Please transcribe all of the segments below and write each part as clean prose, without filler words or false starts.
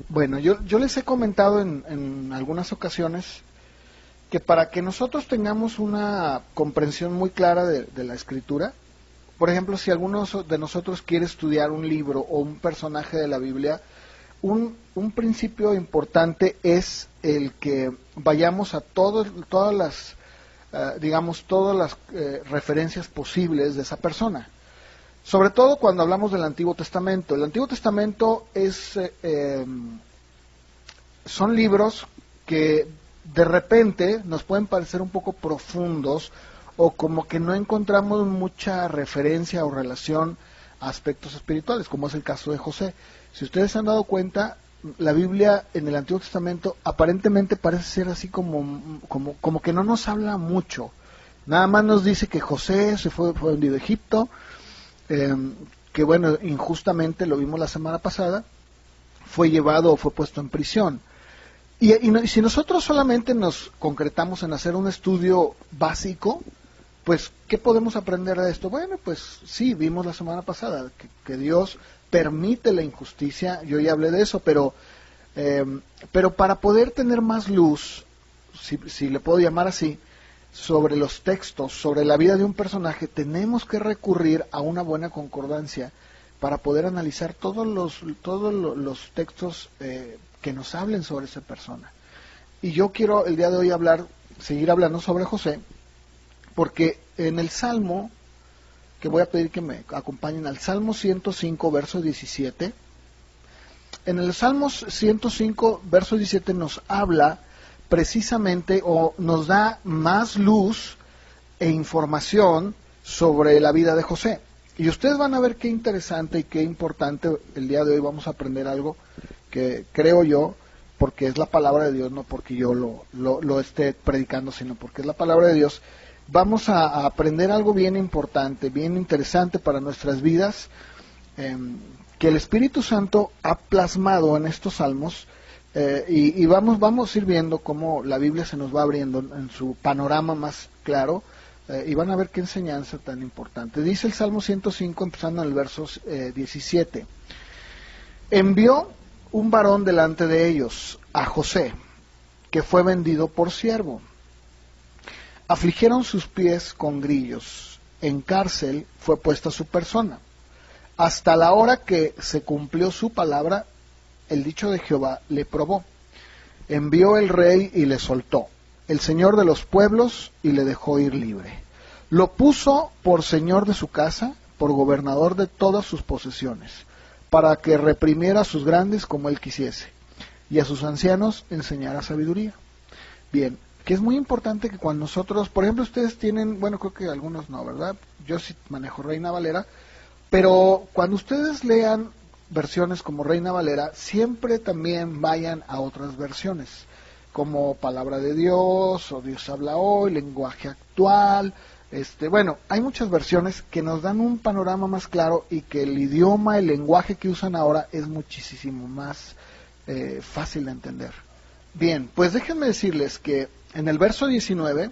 Bueno, yo les he comentado en algunas ocasiones que para que nosotros tengamos una comprensión muy clara de la escritura, por ejemplo, si alguno de nosotros quiere estudiar un libro o un personaje de la Biblia, un principio importante es el que vayamos a todas las, digamos, todas las referencias posibles de esa persona. Sobre todo cuando hablamos del Antiguo Testamento. El Antiguo Testamento son libros que de repente nos pueden parecer un poco profundos o como que no encontramos mucha referencia o relación a aspectos espirituales, como es el caso de José. Si ustedes se han dado cuenta, la Biblia en el Antiguo Testamento aparentemente parece ser así como que no nos habla mucho. Nada más nos dice que José fue vendido a Egipto, que bueno, injustamente, lo vimos la semana pasada, fue llevado o fue puesto en prisión. Y si nosotros solamente nos concretamos en hacer un estudio básico, pues, ¿qué podemos aprender de esto? Bueno, pues sí, vimos la semana pasada que Dios permite la injusticia, yo ya hablé de eso, pero para poder tener más luz, si le puedo llamar así, sobre los textos, sobre la vida de un personaje, tenemos que recurrir a una buena concordancia para poder analizar todos los textos que nos hablen sobre esa persona. Y yo quiero el día de hoy seguir hablando sobre José, porque en el Salmo, que voy a pedir que me acompañen al Salmo 105, verso 17, en el Salmo 105, verso 17 nos habla precisamente o nos da más luz e información sobre la vida de José. Y ustedes van a ver qué interesante y qué importante. El día de hoy vamos a aprender algo que creo yo, porque es la palabra de Dios, no porque yo lo esté predicando, sino porque es la palabra de Dios. Vamos a aprender algo bien importante, bien interesante para nuestras vidas, que el Espíritu Santo ha plasmado en estos salmos, y vamos a ir viendo cómo la Biblia se nos va abriendo en su panorama más claro, y van a ver qué enseñanza tan importante. Dice el Salmo 105, empezando en el verso 17. Envió un varón delante de ellos, a José, que fue vendido por siervo. Afligieron sus pies con grillos, en cárcel fue puesta su persona. Hasta la hora que se cumplió su palabra, el dicho de Jehová le probó. Envió el rey y le soltó, el señor de los pueblos, y le dejó ir libre. Lo puso por señor de su casa, por gobernador de todas sus posesiones, para que reprimiera a sus grandes como él quisiese, y a sus ancianos enseñara sabiduría. Bien, que es muy importante que cuando nosotros, por ejemplo, ustedes tienen, bueno, creo que algunos no, ¿verdad? Yo sí manejo Reina Valera, pero cuando ustedes lean versiones como Reina Valera, siempre también vayan a otras versiones, como Palabra de Dios, o Dios habla hoy, Lenguaje actual. Bueno, hay muchas versiones que nos dan un panorama más claro y que el idioma, el lenguaje que usan ahora es muchísimo más fácil de entender. Bien, pues déjenme decirles que en el verso 19,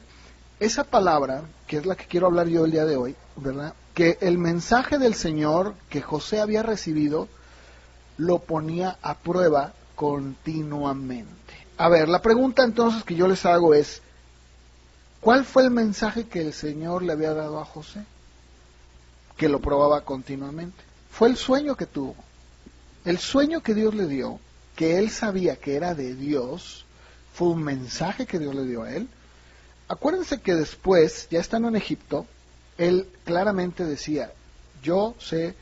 esa palabra, que es la que quiero hablar yo el día de hoy, ¿verdad? Que el mensaje del Señor que José había recibido lo ponía a prueba continuamente. A ver, la pregunta entonces que yo les hago es, ¿cuál fue el mensaje que el Señor le había dado a José? Que lo probaba continuamente. Fue el sueño que tuvo. El sueño que Dios le dio, que él sabía que era de Dios, fue un mensaje que Dios le dio a él. Acuérdense que después, ya estando en Egipto, él claramente decía, yo sé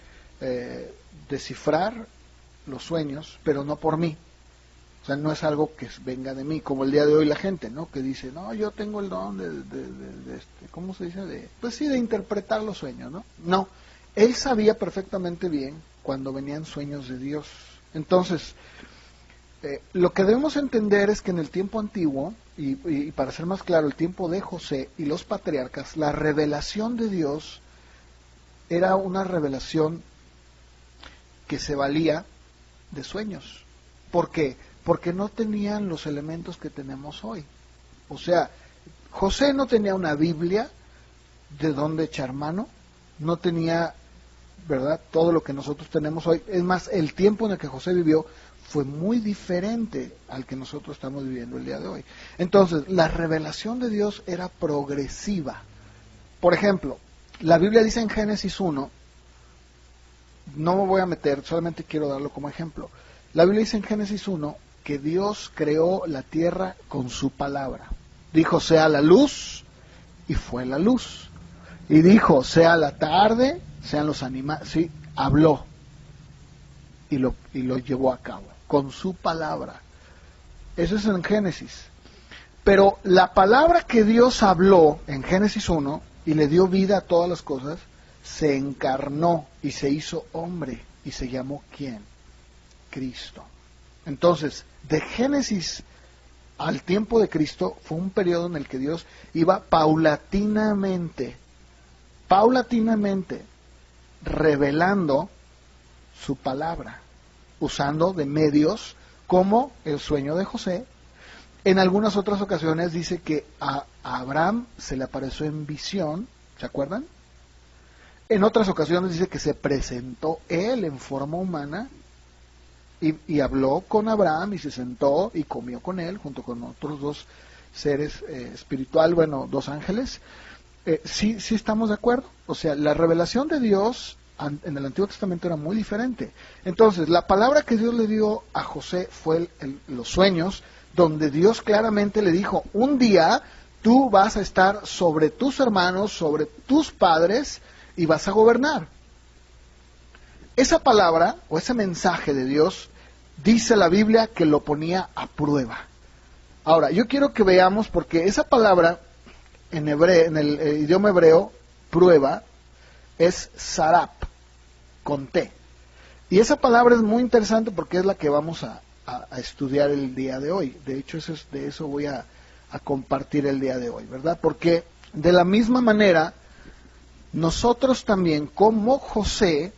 descifrar los sueños, pero no por mí. O sea, no es algo que venga de mí, como el día de hoy la gente, ¿no? Que dice, no, yo tengo el don ¿cómo se dice? Pues sí, de interpretar los sueños, ¿no? No, él sabía perfectamente bien cuando venían sueños de Dios. Entonces, lo que debemos entender es que en el tiempo antiguo, y para ser más claro, el tiempo de José y los patriarcas, la revelación de Dios era una revelación que se valía de sueños. ¿Por qué? Porque no tenían los elementos que tenemos hoy. O sea, José no tenía una Biblia de donde echar mano, no tenía, ¿verdad?, todo lo que nosotros tenemos hoy. Es más, el tiempo en el que José vivió fue muy diferente al que nosotros estamos viviendo el día de hoy. Entonces, la revelación de Dios era progresiva. Por ejemplo, la Biblia dice en Génesis 1, no me voy a meter, solamente quiero darlo como ejemplo. La Biblia dice en Génesis 1 que Dios creó la tierra con su palabra. Dijo, sea la luz, y fue la luz. Y dijo, sea la tarde, sean los animales. Sí, habló y lo llevó a cabo con su palabra. Eso es en Génesis. Pero la palabra que Dios habló en Génesis 1 y le dio vida a todas las cosas, se encarnó y se hizo hombre y se llamó ¿quién? Cristo. Entonces, de Génesis al tiempo de Cristo fue un periodo en el que Dios iba paulatinamente revelando su palabra, usando de medios como el sueño de José. En algunas otras ocasiones dice que a Abraham se le apareció en visión, ¿se acuerdan? En otras ocasiones dice que se presentó él en forma humana y habló con Abraham y se sentó y comió con él junto con otros dos seres espirituales, bueno, dos ángeles. Sí estamos de acuerdo. O sea, la revelación de Dios en el Antiguo Testamento era muy diferente. Entonces, la palabra que Dios le dio a José fue los sueños, donde Dios claramente le dijo, un día tú vas a estar sobre tus hermanos, sobre tus padres, y vas a gobernar. Esa palabra, o ese mensaje de Dios, dice la Biblia que lo ponía a prueba. Ahora, yo quiero que veamos, porque esa palabra, en el idioma hebreo, prueba, es sarap, con T. Y esa palabra es muy interesante porque es la que vamos a estudiar el día de hoy. De hecho, de eso voy a compartir el día de hoy, ¿verdad? Porque de la misma manera, nosotros también, como José,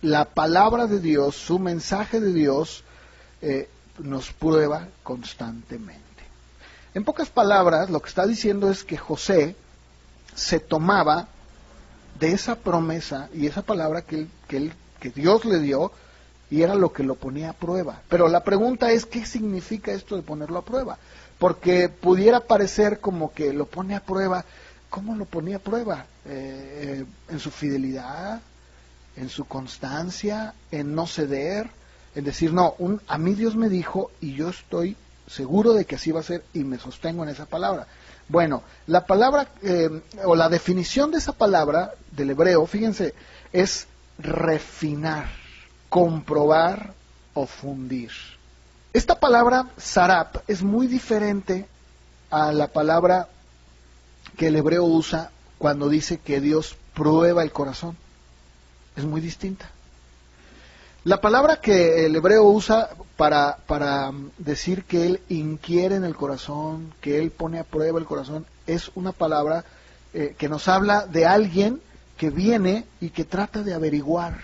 la palabra de Dios, su mensaje de Dios, nos prueba constantemente. En pocas palabras, lo que está diciendo es que José se tomaba de esa promesa y esa palabra que Dios le dio, y era lo que lo ponía a prueba. Pero la pregunta es, ¿qué significa esto de ponerlo a prueba? Porque pudiera parecer como que lo pone a prueba. ¿Cómo lo ponía a prueba? En su fidelidad, en su constancia, en no ceder, en decir, no, a mí Dios me dijo y yo estoy seguro de que así va a ser y me sostengo en esa palabra. Bueno, la palabra, o la definición de esa palabra del hebreo, fíjense, es refinar, comprobar o fundir. Esta palabra sarap es muy diferente a la palabra que el hebreo usa cuando dice que Dios prueba el corazón. Es muy distinta. La palabra que el hebreo usa para decir que Él inquiere en el corazón, que Él pone a prueba el corazón, es una palabra que nos habla de alguien que viene y que trata de averiguar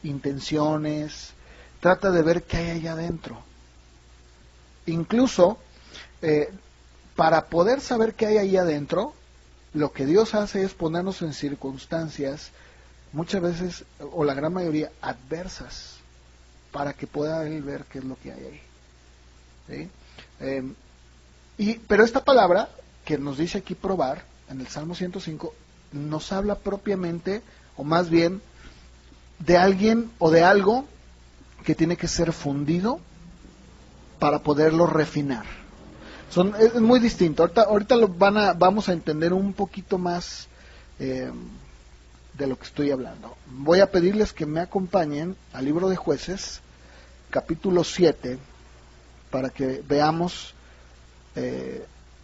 intenciones, trata de ver qué hay allá adentro. Incluso, para poder saber qué hay ahí adentro, lo que Dios hace es ponernos en circunstancias, muchas veces, o la gran mayoría, adversas, para que pueda Él ver qué es lo que hay ahí. ¿Sí? Pero esta palabra, que nos dice aquí probar, en el Salmo 105, nos habla propiamente, o más bien, de alguien o de algo que tiene que ser fundido para poderlo refinar. Es muy distinto. Ahorita vamos a entender un poquito más de lo que estoy hablando. Voy a pedirles que me acompañen al libro de Jueces, capítulo 7, para que veamos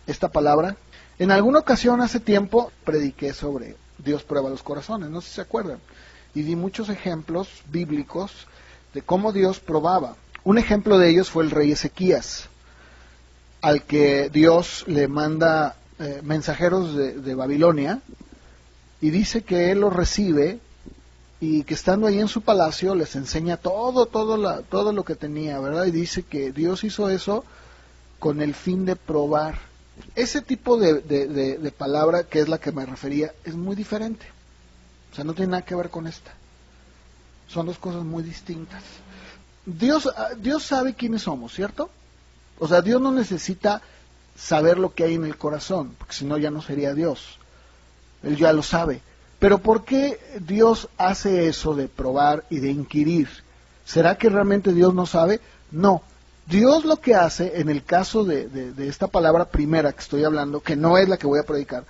esta palabra. En alguna ocasión hace tiempo prediqué sobre Dios prueba los corazones, no sé si se acuerdan, y di muchos ejemplos bíblicos de cómo Dios probaba. Un ejemplo de ellos fue el rey Ezequías, al que Dios le manda mensajeros de Babilonia, y dice que él los recibe y que estando ahí en su palacio les enseña todo lo que tenía, ¿verdad? Y dice que Dios hizo eso con el fin de probar. Ese tipo de palabra, que es la que me refería, es muy diferente. O sea, no tiene nada que ver con esta. Son dos cosas muy distintas. Dios sabe quiénes somos, ¿cierto? O sea, Dios no necesita saber lo que hay en el corazón, porque si no ya no sería Dios. Él ya lo sabe. Pero ¿por qué Dios hace eso de probar y de inquirir? ¿Será que realmente Dios no sabe? No. Dios lo que hace, en el caso de esta palabra primera que estoy hablando, que no es la que voy a predicar,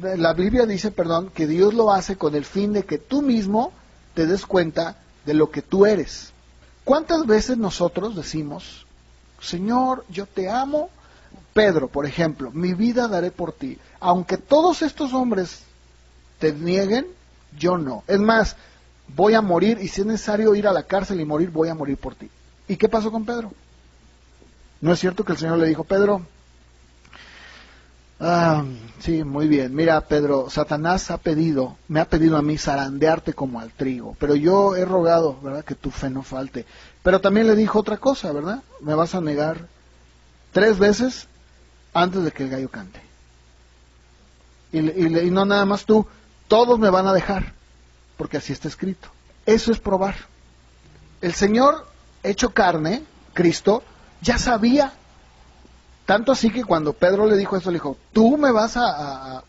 la Biblia dice, que Dios lo hace con el fin de que tú mismo te des cuenta de lo que tú eres. ¿Cuántas veces nosotros decimos, Señor, yo te amo? Pedro, por ejemplo, mi vida daré por ti. Aunque todos estos hombres te nieguen, yo no. Es más, voy a morir y si es necesario ir a la cárcel y morir, voy a morir por ti. ¿Y qué pasó con Pedro? ¿No es cierto que el Señor le dijo, Pedro, sí, muy bien, mira Pedro, Satanás me ha pedido a mí zarandearte como al trigo, pero yo he rogado, ¿verdad?, que tu fe no falte. Pero también le dijo otra cosa, ¿verdad? Me vas a negar 3 veces antes de que el gallo cante. Y no nada más tú, todos me van a dejar, porque así está escrito. Eso es probar. El Señor, hecho carne, Cristo, ya sabía. Tanto así que cuando Pedro le dijo eso, le dijo, tú me vas a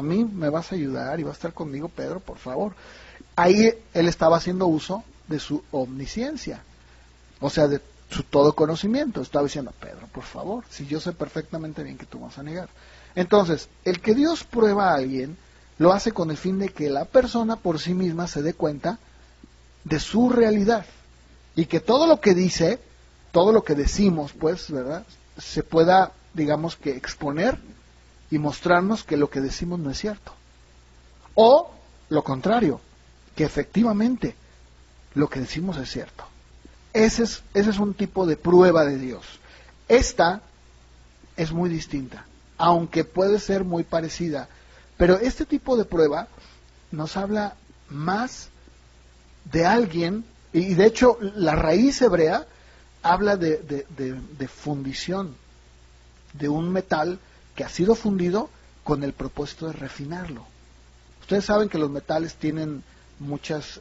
mí me vas a ayudar y vas a estar conmigo, Pedro, por favor. Ahí él estaba haciendo uso de su omnisciencia, o sea, de su todo conocimiento. Estaba diciendo, Pedro, por favor, si yo sé perfectamente bien que tú vas a negar. Entonces, el que Dios prueba a alguien, lo hace con el fin de que la persona por sí misma se dé cuenta de su realidad. Y que todo lo que dice, todo lo que decimos, pues, ¿verdad?, se pueda, digamos que, exponer y mostrarnos que lo que decimos no es cierto. O, lo contrario, que efectivamente lo que decimos es cierto. Ese es un tipo de prueba de Dios. Esta es muy distinta, aunque puede ser muy parecida. Pero este tipo de prueba nos habla más de alguien, y de hecho la raíz hebrea habla de fundición, de un metal que ha sido fundido con el propósito de refinarlo. Ustedes saben que los metales tienen muchas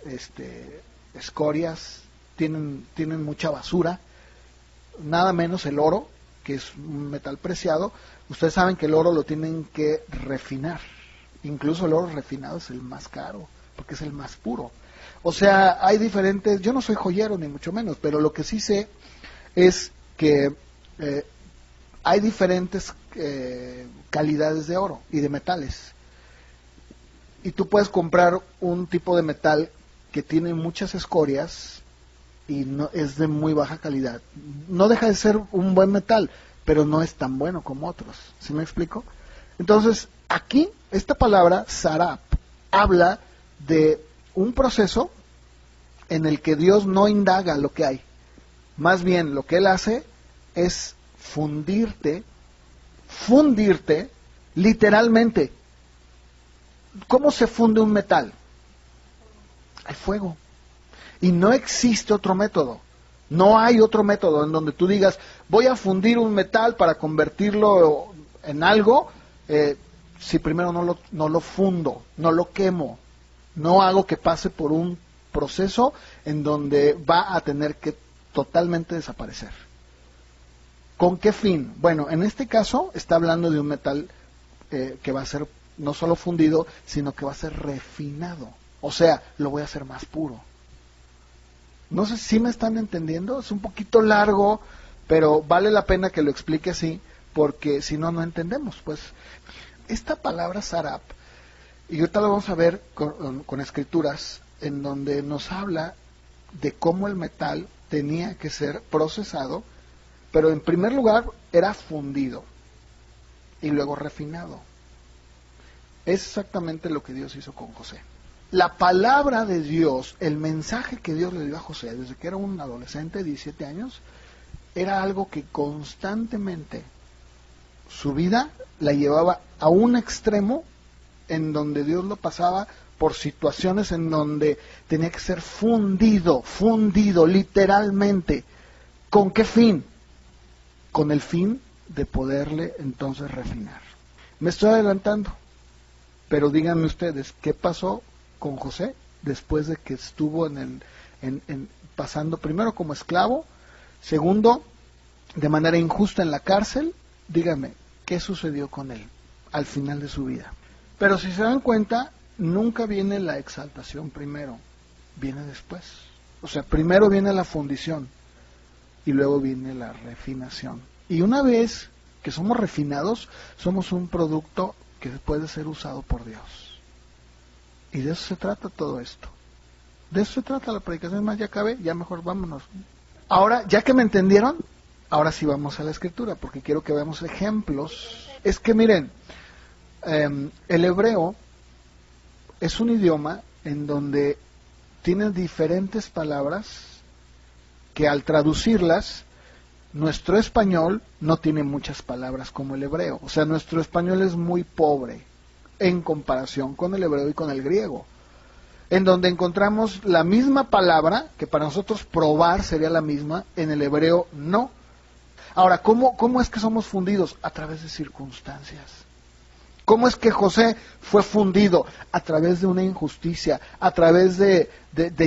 escorias, tienen mucha basura, nada menos el oro, que es un metal preciado. Ustedes saben que el oro lo tienen que refinar, incluso el oro refinado es el más caro, porque es el más puro. O sea, hay diferentes, yo no soy joyero ni mucho menos, pero lo que sí sé es que hay diferentes calidades de oro y de metales. Y tú puedes comprar un tipo de metal que tiene muchas escorias y no es de muy baja calidad. No deja de ser un buen metal, pero no es tan bueno como otros. ¿Sí me explico? Entonces, aquí, esta palabra, sarap, habla de un proceso en el que Dios no indaga lo que hay. Más bien, lo que Él hace es fundirte literalmente. ¿Cómo se funde un metal? Hay fuego. Y no existe otro método. No hay otro método en donde tú digas, voy a fundir un metal para convertirlo en algo, si primero no lo fundo, no lo quemo, no hago que pase por un proceso en donde va a tener que totalmente desaparecer. ¿Con qué fin? Bueno, en este caso está hablando de un metal que va a ser no solo fundido, sino que va a ser refinado. O sea, lo voy a hacer más puro. No sé si me están entendiendo, es un poquito largo, pero vale la pena que lo explique así, porque si no, no entendemos. Pues esta palabra sarap, y ahorita lo vamos a ver con escrituras, en donde nos habla de cómo el metal tenía que ser procesado, pero en primer lugar era fundido y luego refinado. Es exactamente lo que Dios hizo con José. La palabra de Dios, el mensaje que Dios le dio a José desde que era un adolescente de 17 años, era algo que constantemente su vida la llevaba a un extremo en donde Dios lo pasaba por situaciones en donde tenía que ser fundido literalmente. ¿Con qué fin? Con el fin de poderle entonces refinar. Me estoy adelantando, pero díganme ustedes, ¿qué pasó con José después de que estuvo pasando primero como esclavo, segundo, de manera injusta en la cárcel. Dígame, ¿qué sucedió con él al final de su vida? Pero si se dan cuenta, nunca viene la exaltación primero, viene después. O sea, primero viene la fundición y luego viene la refinación. Y una vez que somos refinados, somos un producto que puede ser usado por Dios. Y de eso se trata todo esto. De eso se trata la predicación. Más, ya acabé, ya mejor vámonos. Ahora, ya que me entendieron, ahora sí vamos a la escritura, porque quiero que veamos ejemplos. Es que miren, el hebreo es un idioma en donde tiene diferentes palabras que al traducirlas, nuestro español no tiene muchas palabras como el hebreo. O sea, nuestro español es muy pobre en comparación con el hebreo y con el griego, en donde encontramos la misma palabra, que para nosotros probar sería la misma, en el hebreo no. Ahora, ¿cómo es que somos fundidos? A través de circunstancias. ¿Cómo es que José fue fundido? A través de una injusticia, a través de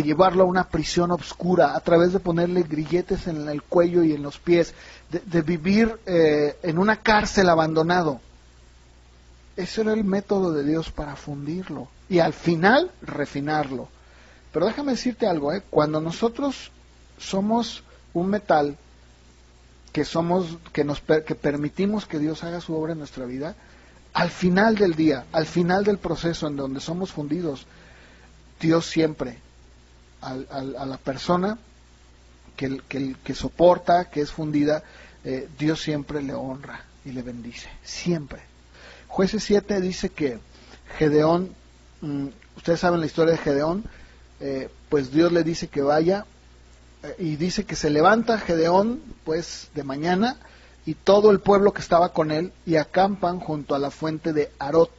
llevarlo a una prisión oscura, a través de ponerle grilletes en el cuello y en los pies, de vivir en una cárcel abandonado. Ese era el método de Dios para fundirlo y al final refinarlo. Pero déjame decirte algo, cuando nosotros somos un metal que permitimos que Dios haga su obra en nuestra vida, al final del día, al final del proceso en donde somos fundidos, Dios siempre, a la persona que soporta, que es fundida, Dios siempre le honra y le bendice, siempre. Jueces 7 dice que Gedeón, ustedes saben la historia de Gedeón, pues Dios le dice que vaya, y dice que se levanta Gedeón, pues de mañana, y todo el pueblo que estaba con él, y acampan junto a la fuente de Arot.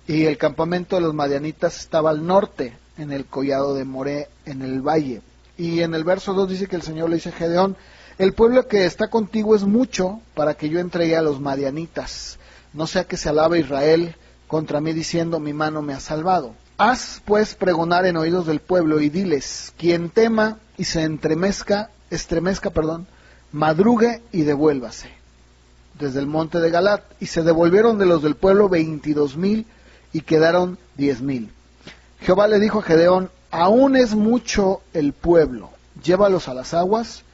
Y el campamento de los madianitas estaba al norte, en el collado de Moré, en el valle. Y en el verso 2 dice que el Señor le dice a Gedeón: el pueblo que está contigo es mucho para que yo entregue a los madianitas. No sea que se alabe Israel contra mí diciendo: mi mano me ha salvado. Haz pues pregonar en oídos del pueblo y diles: quien tema y se estremezca, madrugue y devuélvase desde el monte de Galat. Y se devolvieron de los del pueblo 22,000 y quedaron 10,000. Jehová le dijo a Gedeón: aún es mucho el pueblo, llévalos a las aguas,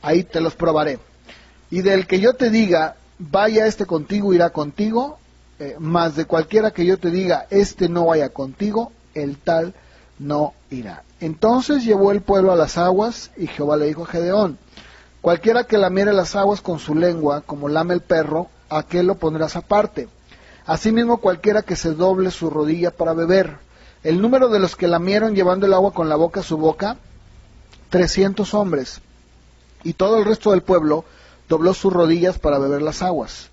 ahí te los probaré. Y del que yo te diga: vaya este contigo, irá contigo, mas de cualquiera que yo te diga: este no vaya contigo, el tal no irá. Entonces llevó el pueblo a las aguas, y Jehová le dijo a Gedeón: cualquiera que lamiere las aguas con su lengua, como lame el perro, a aquel lo pondrás aparte. Asimismo cualquiera que se doble su rodilla para beber. El número de los que lamieron llevando el agua con la boca a su boca, 300 hombres. Y todo el resto del pueblo dobló sus rodillas para beber las aguas.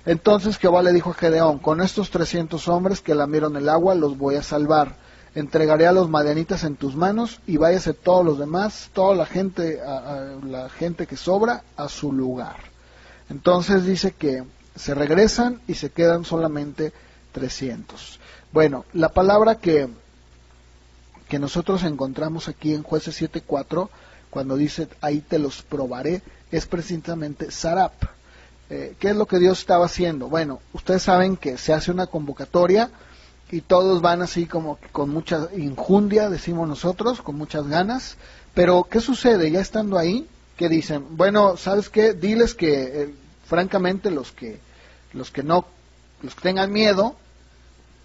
Entonces Jehová le dijo a Gedeón: con estos 300 hombres que lamieron el agua, los voy a salvar. Entregaré a los madianitas en tus manos, y váyase todos los demás, toda la gente que sobra, a su lugar. Entonces dice que se regresan y se quedan solamente 300. Bueno, la palabra que nosotros encontramos aquí en Jueces 7:4, cuando dice ahí te los probaré, es precisamente sarap. ¿Qué es lo que Dios estaba haciendo? Bueno, ustedes saben que se hace una convocatoria y todos van así como con mucha injundia, decimos nosotros, con muchas ganas. Pero ¿qué sucede? Ya estando ahí, ¿qué dicen? Bueno, ¿sabes qué? Diles que francamente los que tengan miedo,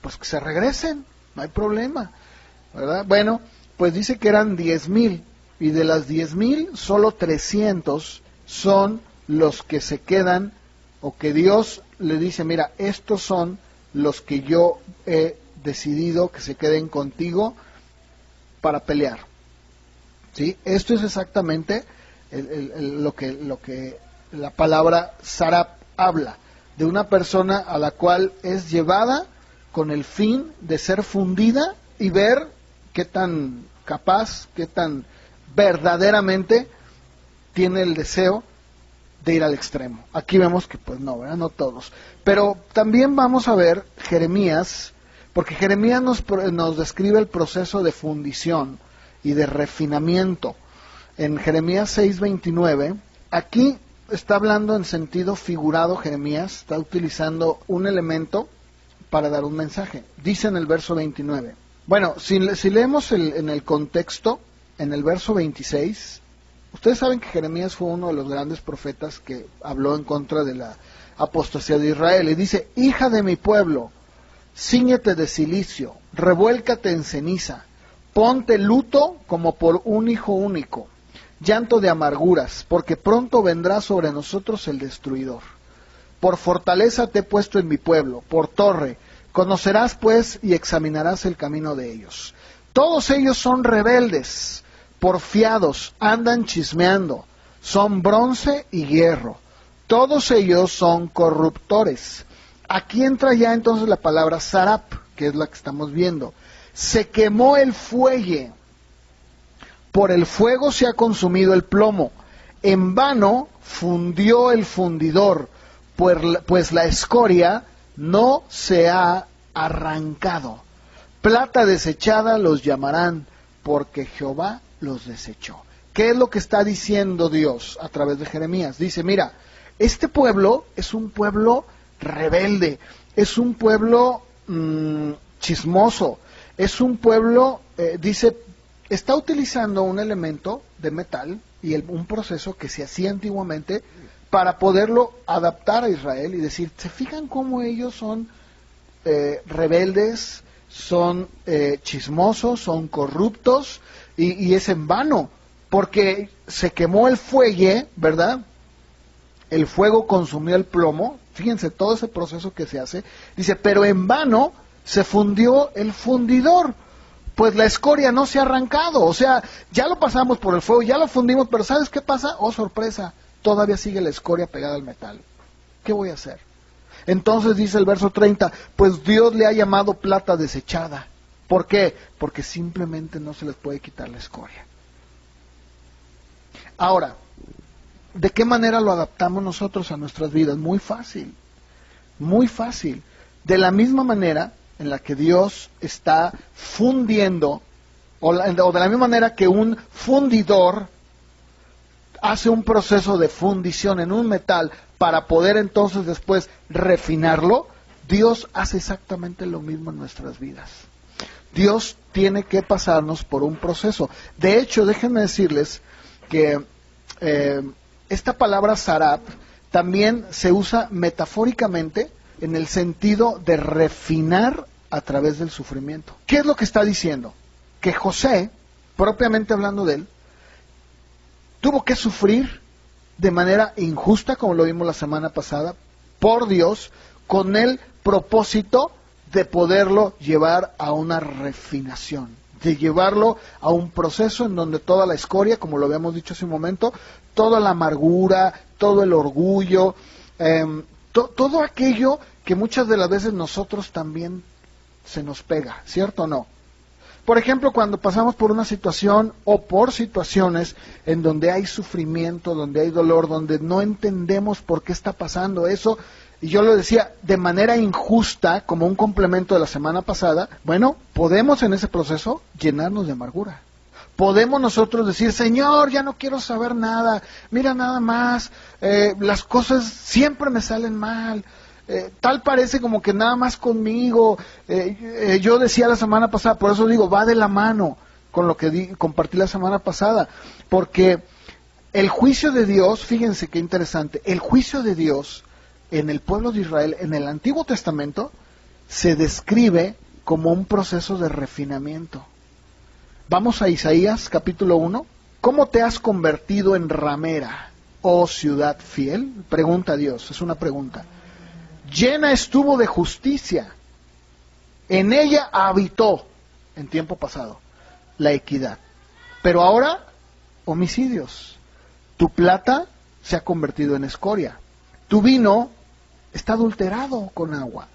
pues que se regresen, no hay problema, ¿verdad? Bueno, pues dice que eran 10,000, y de las 10,000 solo 300 son los que se quedan, o que Dios le dice: mira, estos son los que yo he decidido que se queden contigo para pelear. ¿Sí? Esto es exactamente lo que la palabra sarap habla, de una persona a la cual es llevada con el fin de ser fundida y ver qué tan capaz, qué tan verdaderamente tiene el deseo de ir al extremo. Aquí vemos que pues no, ¿verdad? No todos. Pero también vamos a ver Jeremías, porque Jeremías nos describe el proceso de fundición y de refinamiento. en Jeremías 6:29, aquí está hablando en sentido figurado. Jeremías está utilizando un elemento para dar un mensaje. Dice en el verso 29. Bueno, si leemos en el contexto, en el verso 26, ustedes saben que Jeremías fue uno de los grandes profetas que habló en contra de la apostasía de Israel. Y dice: hija de mi pueblo, cíñete de cilicio, revuélcate en ceniza, ponte luto como por un hijo único, llanto de amarguras, porque pronto vendrá sobre nosotros el destruidor. Por fortaleza te he puesto en mi pueblo, por torre. Conocerás pues y examinarás el camino de ellos. Todos ellos son rebeldes, porfiados, andan chismeando, son bronce y hierro. Todos ellos son corruptores. Aquí entra ya entonces la palabra sarap, que es la que estamos viendo. Se quemó el fuelle, por el fuego se ha consumido el plomo. En vano fundió el fundidor, pues la escoria no se ha arrancado. Plata desechada los llamarán, porque Jehová los desechó. ¿Qué es lo que está diciendo Dios a través de Jeremías? Dice: mira, este pueblo es un pueblo rebelde, es un pueblo chismoso, es un pueblo, dice, está utilizando un elemento de metal y un proceso que se hacía antiguamente para poderlo adaptar a Israel y decir: ¿se fijan cómo ellos son rebeldes, son chismosos, son corruptos? Y es en vano, porque se quemó el fuelle, ¿verdad? El fuego consumió el plomo. Fíjense todo ese proceso que se hace. Dice: pero en vano se fundió el fundidor, pues la escoria no se ha arrancado. O sea, ya lo pasamos por el fuego, ya lo fundimos, pero ¿sabes qué pasa? Oh, sorpresa, todavía sigue la escoria pegada al metal. ¿Qué voy a hacer? Entonces dice el verso 30, pues Dios le ha llamado plata desechada. ¿Por qué? Porque simplemente no se les puede quitar la escoria. Ahora, ¿de qué manera lo adaptamos nosotros a nuestras vidas? Muy fácil, muy fácil. De la misma manera en la que Dios está fundiendo, o de la misma manera que un fundidor hace un proceso de fundición en un metal para poder entonces después refinarlo, Dios hace exactamente lo mismo en nuestras vidas. Dios tiene que pasarnos por un proceso. De hecho, déjenme decirles que esta palabra sarap también se usa metafóricamente en el sentido de refinar a través del sufrimiento. ¿Qué es lo que está diciendo? Que José, propiamente hablando de él, tuvo que sufrir de manera injusta, como lo vimos la semana pasada, por Dios, con el propósito de poderlo llevar a una refinación, de llevarlo a un proceso en donde toda la escoria, como lo habíamos dicho hace un momento, toda la amargura, todo el orgullo, todo aquello que muchas de las veces nosotros también se nos pega, ¿cierto o no? Por ejemplo, cuando pasamos por una situación o por situaciones en donde hay sufrimiento, donde hay dolor, donde no entendemos por qué está pasando eso, y yo lo decía de manera injusta, como un complemento de la semana pasada, bueno, podemos en ese proceso llenarnos de amargura. Podemos nosotros decir: Señor, ya no quiero saber nada, mira nada más, las cosas siempre me salen mal. Tal parece como que nada más conmigo. Yo decía la semana pasada, por eso digo, va de la mano con lo que compartí la semana pasada, porque el juicio de Dios, fíjense qué interesante, el juicio de Dios en el pueblo de Israel, en el Antiguo Testamento, se describe como un proceso de refinamiento. Vamos a Isaías capítulo 1. ¿Cómo te has convertido en ramera, oh ciudad fiel? Pregunta Dios, es una pregunta. Llena estuvo de justicia, en ella habitó, en tiempo pasado, la equidad. Pero ahora, homicidios. Tu plata se ha convertido en escoria. Tu vino está adulterado con agua.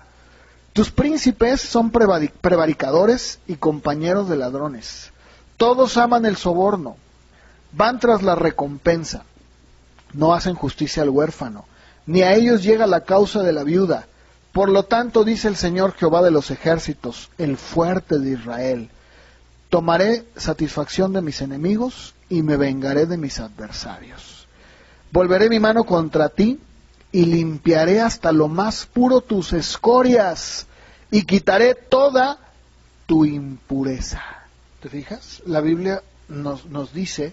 Tus príncipes son prevaricadores y compañeros de ladrones. Todos aman el soborno, van tras la recompensa. No hacen justicia al huérfano, ni a ellos llega la causa de la viuda. Por lo tanto, dice el Señor Jehová de los ejércitos, el fuerte de Israel: Tomaré satisfacción de mis enemigos y me vengaré de mis adversarios. Volveré mi mano contra ti y limpiaré hasta lo más puro tus escorias y quitaré toda tu impureza. ¿Te fijas? La Biblia nos dice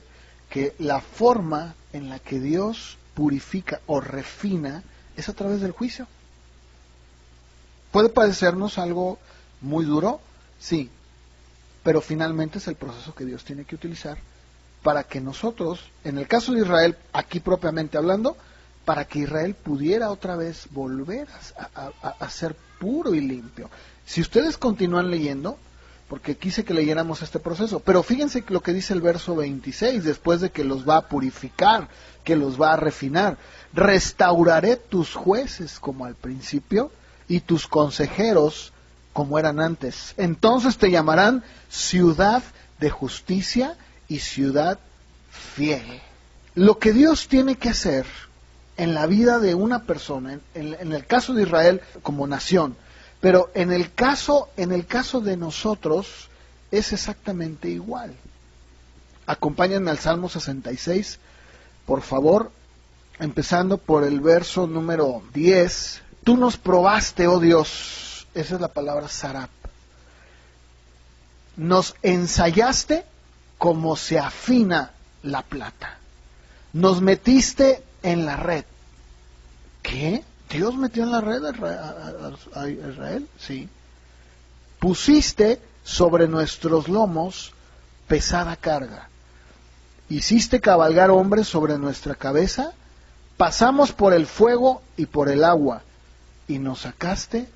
que la forma en la que Dios purifica o refina es a través del juicio. ¿Puede parecernos algo muy duro? Sí, pero finalmente es el proceso que Dios tiene que utilizar para que nosotros, en el caso de Israel, aquí propiamente hablando, para que Israel pudiera otra vez volver a ser puro y limpio. Si ustedes continúan leyendo, porque quise que leyéramos este proceso, pero fíjense lo que dice el verso 26, después de que los va a purificar, que los va a refinar. Restauraré tus jueces como al principio y tus consejeros como eran antes. Entonces te llamarán ciudad de justicia y ciudad fiel. Lo que Dios tiene que hacer en la vida de una persona, en el caso de Israel como nación, pero en el caso de nosotros es exactamente igual. Acompáñenme al Salmo 66, por favor, empezando por el verso número 10. Tú nos probaste, oh Dios, esa es la palabra sarap. Nos ensayaste como se afina la plata. Nos metiste en la red. ¿Qué? ¿Dios metió en la red a Israel? Sí. Pusiste sobre nuestros lomos pesada carga. Hiciste cabalgar hombres sobre nuestra cabeza. Pasamos por el fuego y por el agua. Y nos sacaste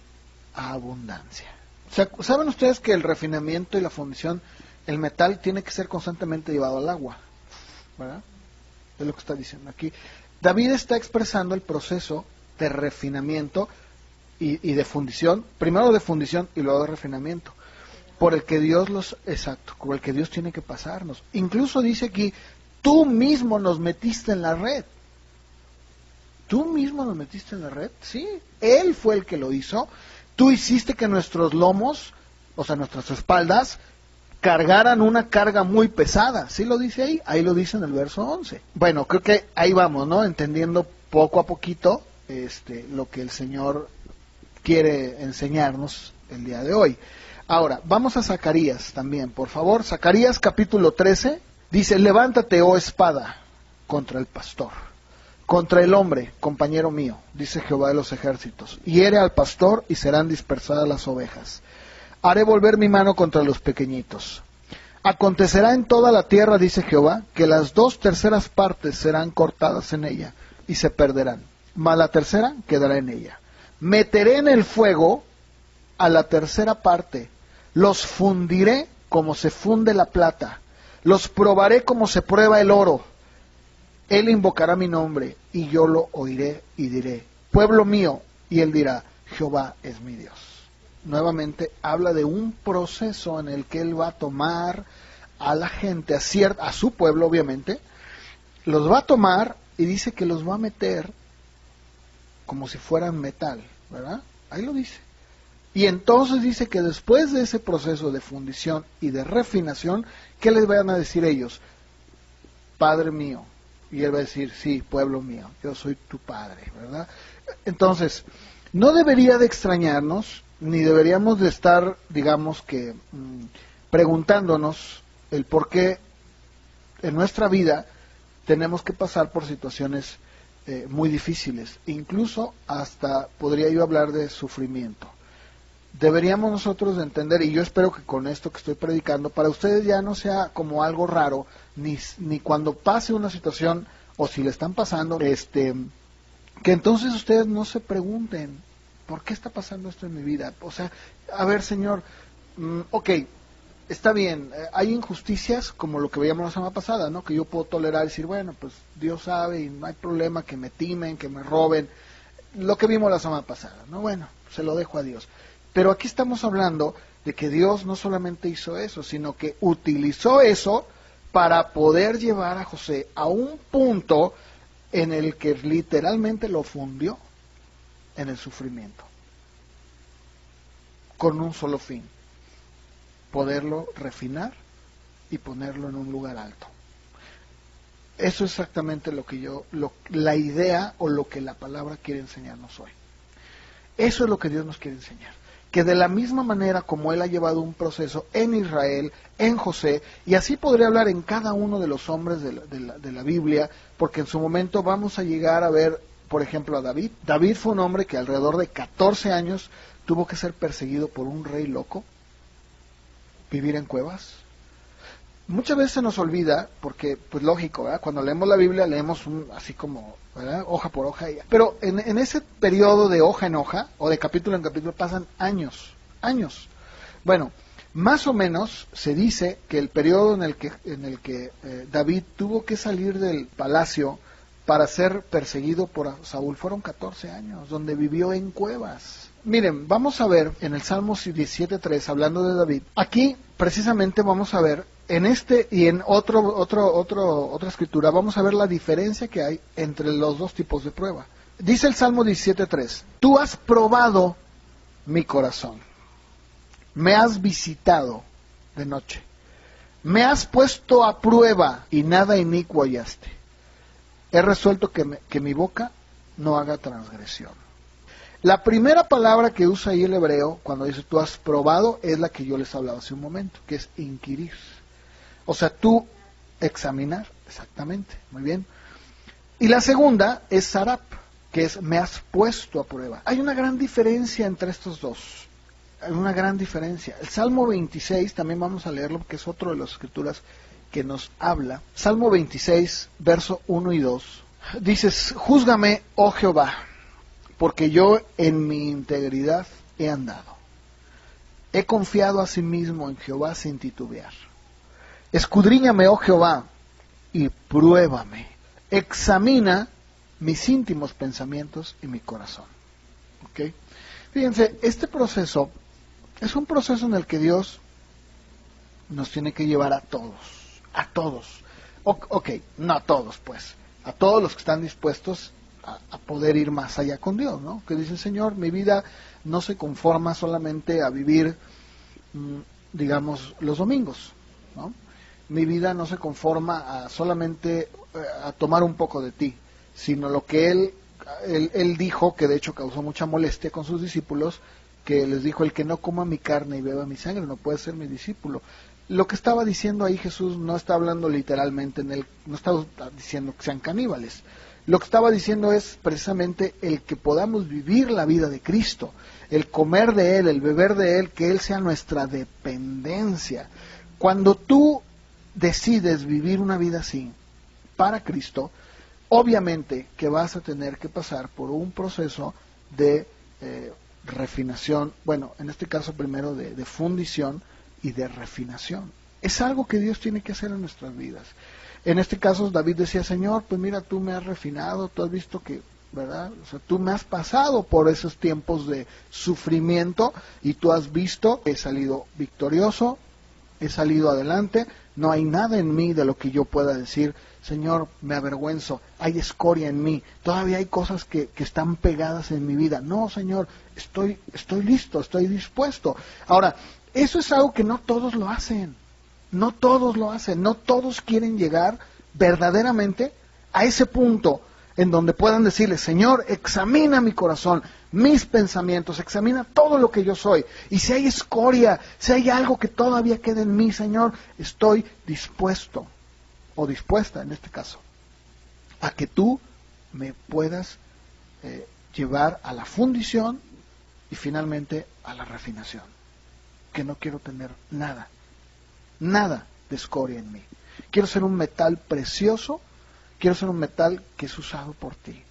a abundancia. O sea, ¿saben ustedes que el refinamiento y la fundición, el metal tiene que ser constantemente llevado al agua? ¿Verdad? Es lo que está diciendo aquí. David está expresando el proceso de refinamiento y de fundición, primero de fundición y luego de refinamiento, por el que Dios por el que Dios tiene que pasarnos. Incluso dice aquí, tú mismo nos metiste en la red. ¿Tú mismo nos metiste en la red? Sí, Él fue el que lo hizo. Tú hiciste que nuestros lomos, o sea, nuestras espaldas, cargaran una carga muy pesada. ¿Sí lo dice ahí lo dice en el verso 11. Bueno, creo que ahí vamos, ¿no? Entendiendo poco a poquito lo que el Señor quiere enseñarnos el día de hoy. Ahora, vamos a Zacarías también, por favor. Zacarías capítulo 13, dice, levántate, oh espada, contra el pastor, contra el hombre, compañero mío, dice Jehová de los ejércitos. Hiere al pastor y serán dispersadas las ovejas. Haré volver mi mano contra los pequeñitos. Acontecerá en toda la tierra, dice Jehová, que las 2/3 partes serán cortadas en ella y se perderán, mas la tercera quedará en ella. Meteré en el fuego a la 1/3 parte, los fundiré como se funde la plata, los probaré como se prueba el oro. Él invocará mi nombre y yo lo oiré y diré, pueblo mío, y él dirá, Jehová es mi Dios. Nuevamente habla de un proceso en el que él va a tomar a la gente, a su pueblo obviamente, los va a tomar y dice que los va a meter como si fueran metal, ¿verdad? Ahí lo dice. Y entonces dice que después de ese proceso de fundición y de refinación, ¿qué les van a decir ellos? Padre mío. Y él va a decir, sí, pueblo mío, yo soy tu padre, ¿verdad? Entonces, no debería de extrañarnos, ni deberíamos de estar, digamos que, preguntándonos el por qué en nuestra vida tenemos que pasar por situaciones muy difíciles, incluso hasta podría yo hablar de sufrimiento. Deberíamos nosotros de entender, y yo espero que con esto que estoy predicando, para ustedes ya no sea como algo raro, ni cuando pase una situación, o si le están pasando, que entonces ustedes no se pregunten, ¿por qué está pasando esto en mi vida? O sea, a ver, Señor, ok, está bien, hay injusticias como lo que veíamos la semana pasada, ¿no? Que yo puedo tolerar y decir, bueno, pues Dios sabe y no hay problema que me timen, que me roben, lo que vimos la semana pasada, ¿no? Bueno, se lo dejo a Dios. Pero aquí estamos hablando de que Dios no solamente hizo eso, sino que utilizó eso para poder llevar a José a un punto en el que literalmente lo fundió en el sufrimiento, con un solo fin, poderlo refinar y ponerlo en un lugar alto. Eso es exactamente la idea o lo que la palabra quiere enseñarnos hoy. Eso es lo que Dios nos quiere enseñar. Que de la misma manera como Él ha llevado un proceso en Israel, en José, y así podría hablar en cada uno de los hombres de la Biblia, porque en su momento vamos a llegar a ver, por ejemplo, a David. David fue un hombre que alrededor de 14 años tuvo que ser perseguido por un rey loco, vivir en cuevas. Muchas veces se nos olvida, porque, pues lógico, ¿verdad? Cuando leemos la Biblia leemos así como, ¿verdad? Hoja por hoja. Pero en ese periodo de hoja en hoja, o de capítulo en capítulo, pasan años. Bueno, más o menos se dice que el periodo en el que David tuvo que salir del palacio para ser perseguido por Saúl fueron 14 años, donde vivió en cuevas. Miren, vamos a ver en el Salmo 17.3, hablando de David, aquí precisamente vamos a ver, en este y en otra escritura, vamos a ver la diferencia que hay entre los dos tipos de prueba. Dice el Salmo 17.3, tú has probado mi corazón, me has visitado de noche, me has puesto a prueba y nada inicuo hallaste. He resuelto que mi boca no haga transgresión. La primera palabra que usa ahí el hebreo, cuando dice tú has probado, es la que yo les hablaba hace un momento, que es inquirir. O sea, tú examinar, exactamente, muy bien. Y la segunda es sarap, que es me has puesto a prueba. Hay una gran diferencia entre estos dos, hay una gran diferencia. El Salmo 26, también vamos a leerlo, porque es otro de las escrituras que nos habla. Salmo 26, verso 1 y 2. Dices, júzgame, oh Jehová, porque yo en mi integridad he andado. He confiado asimismo en Jehová sin titubear. Escudriñame, oh Jehová, y pruébame. Examina mis íntimos pensamientos y mi corazón. ¿Okay? Fíjense, este proceso es un proceso en el que Dios nos tiene que llevar a todos. A todos. Ok, no a todos, pues. A todos los que están dispuestos a poder ir más allá con Dios, ¿no? Que dicen, Señor, mi vida no se conforma solamente a vivir, digamos, los domingos, ¿no? Mi vida no se conforma a solamente a tomar un poco de ti, sino lo que él dijo, que de hecho causó mucha molestia con sus discípulos, que les dijo, el que no coma mi carne y beba mi sangre no puede ser mi discípulo. Lo que estaba diciendo ahí Jesús no está hablando literalmente no estaba diciendo que sean caníbales. Lo que estaba diciendo es precisamente el que podamos vivir la vida de Cristo, el comer de Él, el beber de Él, que Él sea nuestra dependencia. Cuando tú decides vivir una vida así, para Cristo, obviamente que vas a tener que pasar por un proceso de refinación, bueno, en este caso primero de fundición y de refinación. Es algo que Dios tiene que hacer en nuestras vidas. En este caso David decía, Señor, pues mira, tú me has refinado, tú has visto que, ¿verdad? O sea, tú me has pasado por esos tiempos de sufrimiento y tú has visto que he salido victorioso, he salido adelante, no hay nada en mí de lo que yo pueda decir, Señor, me avergüenzo, hay escoria en mí, todavía hay cosas que están pegadas en mi vida. No, Señor, estoy listo, estoy dispuesto. Ahora, eso es algo que no todos lo hacen. No todos lo hacen, no todos quieren llegar verdaderamente a ese punto en donde puedan decirle, Señor, examina mi corazón, mis pensamientos, examina todo lo que yo soy. Y si hay escoria, si hay algo que todavía queda en mí, Señor, estoy dispuesto, o dispuesta en este caso, a que tú me puedas llevar a la fundición y finalmente a la refinación. Que no quiero tener nada de escoria en mí. Quiero ser un metal precioso, quiero ser un metal que es usado por ti.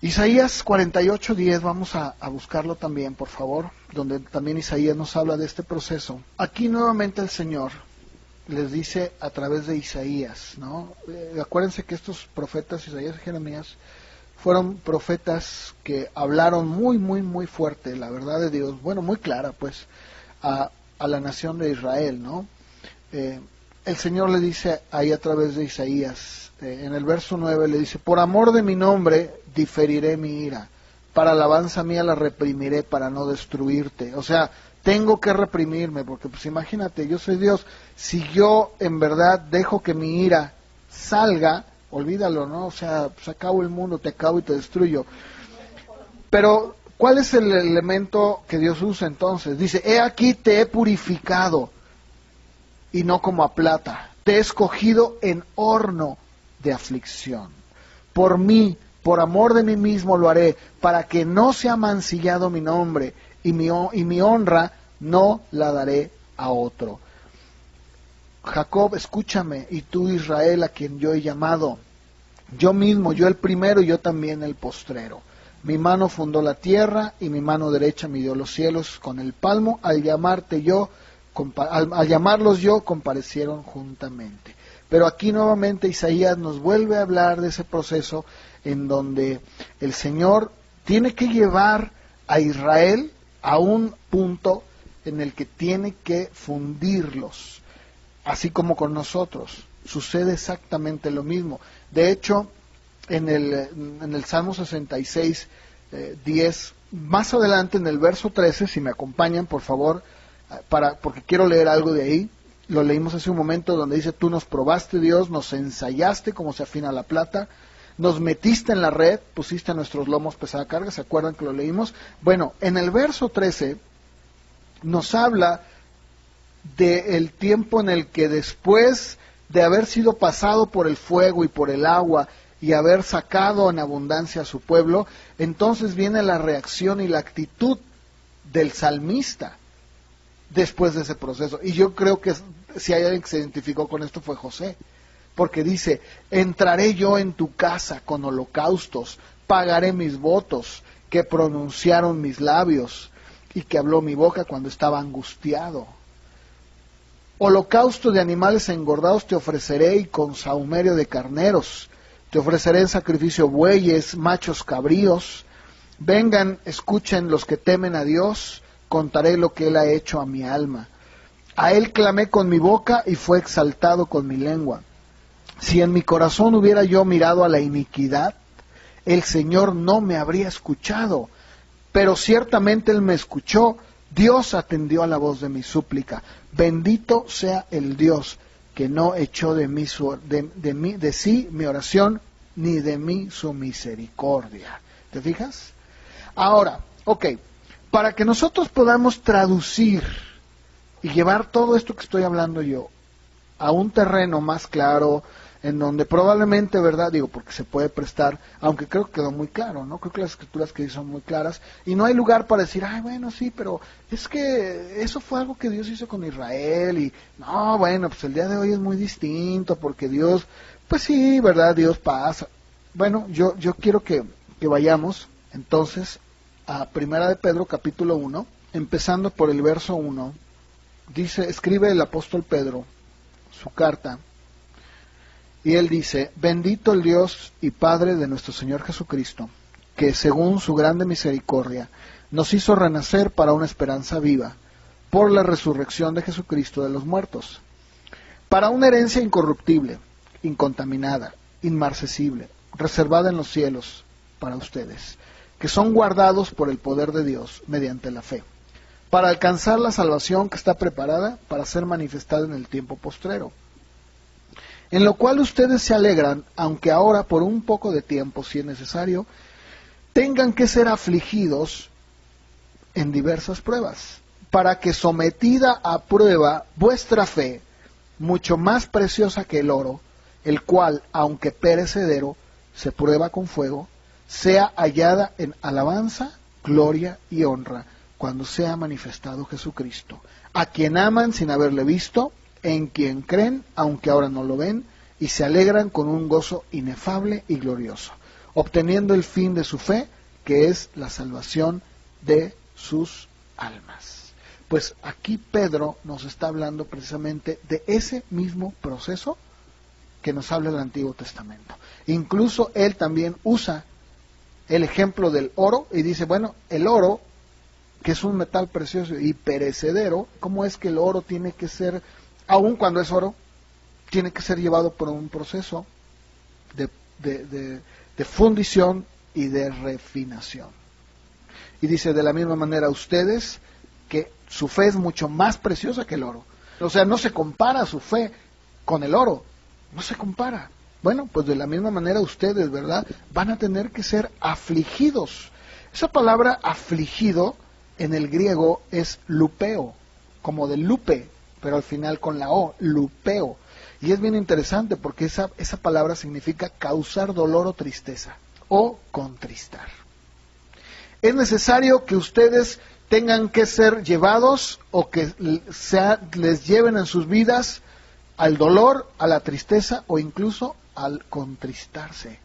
Isaías 48:10, vamos a buscarlo también, por favor, donde también Isaías nos habla de este proceso. Aquí nuevamente el Señor les dice a través de Isaías, ¿no? Acuérdense que estos profetas, Isaías y Jeremías, fueron profetas que hablaron muy, muy, muy fuerte la verdad de Dios, bueno, muy clara, pues, a la nación de Israel, ¿no? El Señor le dice ahí a través de Isaías, en el verso 9 le dice, por amor de mi nombre diferiré mi ira, para alabanza mía la reprimiré para no destruirte. O sea, tengo que reprimirme, porque pues imagínate, yo soy Dios, si yo en verdad dejo que mi ira salga, olvídalo, ¿no? O sea, pues acabo el mundo, te acabo y te destruyo. Pero, ¿cuál es el elemento que Dios usa entonces? Dice, he aquí te he purificado, y no como a plata, te he escogido en horno de aflicción. Por mí, por amor de mí mismo lo haré, para que no sea mancillado mi nombre, y mi honra no la daré a otro. Jacob, escúchame, y tú Israel, a quien yo he llamado, yo mismo, yo el primero y yo también el postrero. Mi mano fundó la tierra y mi mano derecha midió los cielos con el palmo. Al llamarlos yo, comparecieron juntamente. Pero aquí nuevamente Isaías nos vuelve a hablar de ese proceso en donde el Señor tiene que llevar a Israel a un punto en el que tiene que fundirlos, así como con nosotros. Sucede exactamente lo mismo. De hecho, en el Salmo 66, 10, más adelante en el verso 13, si me acompañan por favor, porque quiero leer algo de ahí. Lo leímos hace un momento donde dice, tú nos probaste, Dios, nos ensayaste como se afina la plata, nos metiste en la red, pusiste a nuestros lomos pesada carga. ¿Se acuerdan que lo leímos? Bueno, en el verso 13 nos habla del tiempo en el que después de haber sido pasado por el fuego y por el agua y haber sacado en abundancia a su pueblo, entonces viene la reacción y la actitud del salmista después de ese proceso. Y yo creo que si hay alguien que se identificó con esto fue José, porque dice, entraré yo en tu casa con holocaustos, pagaré mis votos que pronunciaron mis labios y que habló mi boca cuando estaba angustiado. Holocausto de animales engordados te ofreceré y con sahumerio de carneros. Te ofreceré en sacrificio bueyes, machos cabríos. Vengan, escuchen los que temen a Dios, contaré lo que Él ha hecho a mi alma. A Él clamé con mi boca y fue exaltado con mi lengua. Si en mi corazón hubiera yo mirado a la iniquidad, el Señor no me habría escuchado. Pero ciertamente Él me escuchó, Dios atendió a la voz de mi súplica. Bendito sea el Dios que no echó de sí mi oración, ni de mí su misericordia. ¿Te fijas? Ahora, para que nosotros podamos traducir y llevar todo esto que estoy hablando yo a un terreno más claro, en donde probablemente, ¿verdad? Digo, porque se puede prestar, aunque creo que quedó muy claro, ¿no? Creo que las escrituras que son muy claras, y no hay lugar para decir, ay, bueno, sí, pero es que eso fue algo que Dios hizo con Israel, y no, bueno, pues el día de hoy es muy distinto, porque Dios, pues sí, ¿verdad? Dios pasa. Bueno, yo quiero que vayamos, entonces, a Primera de Pedro, capítulo 1, empezando por el verso 1, dice, escribe el apóstol Pedro su carta, y él dice, bendito el Dios y Padre de nuestro Señor Jesucristo, que según su grande misericordia nos hizo renacer para una esperanza viva, por la resurrección de Jesucristo de los muertos, para una herencia incorruptible, incontaminada, inmarcesible, reservada en los cielos para ustedes, que son guardados por el poder de Dios mediante la fe, para alcanzar la salvación que está preparada para ser manifestada en el tiempo postrero, en lo cual ustedes se alegran, aunque ahora por un poco de tiempo, si es necesario, tengan que ser afligidos en diversas pruebas, para que sometida a prueba vuestra fe, mucho más preciosa que el oro, el cual, aunque perecedero, se prueba con fuego, sea hallada en alabanza, gloria y honra, cuando sea manifestado Jesucristo, a quien aman sin haberle visto, en quien creen, aunque ahora no lo ven, y se alegran con un gozo inefable y glorioso, obteniendo el fin de su fe, que es la salvación de sus almas. Pues aquí Pedro nos está hablando precisamente de ese mismo proceso que nos habla el Antiguo Testamento. Incluso él también usa el ejemplo del oro y dice, bueno, el oro, que es un metal precioso y perecedero, ¿cómo es que el oro tiene que ser, aun cuando es oro, tiene que ser llevado por un proceso de fundición y de refinación? Y dice, de la misma manera ustedes que su fe es mucho más preciosa que el oro. O sea, no se compara su fe con el oro, no se compara. Bueno, pues de la misma manera ustedes, ¿verdad?, van a tener que ser afligidos. Esa palabra afligido en el griego es lupeo, como de lupe, pero al final con la O, lupeo. Y es bien interesante porque esa palabra significa causar dolor o tristeza, o contristar. Es necesario que ustedes tengan que ser llevados o que les lleven en sus vidas al dolor, a la tristeza o incluso al contristarse.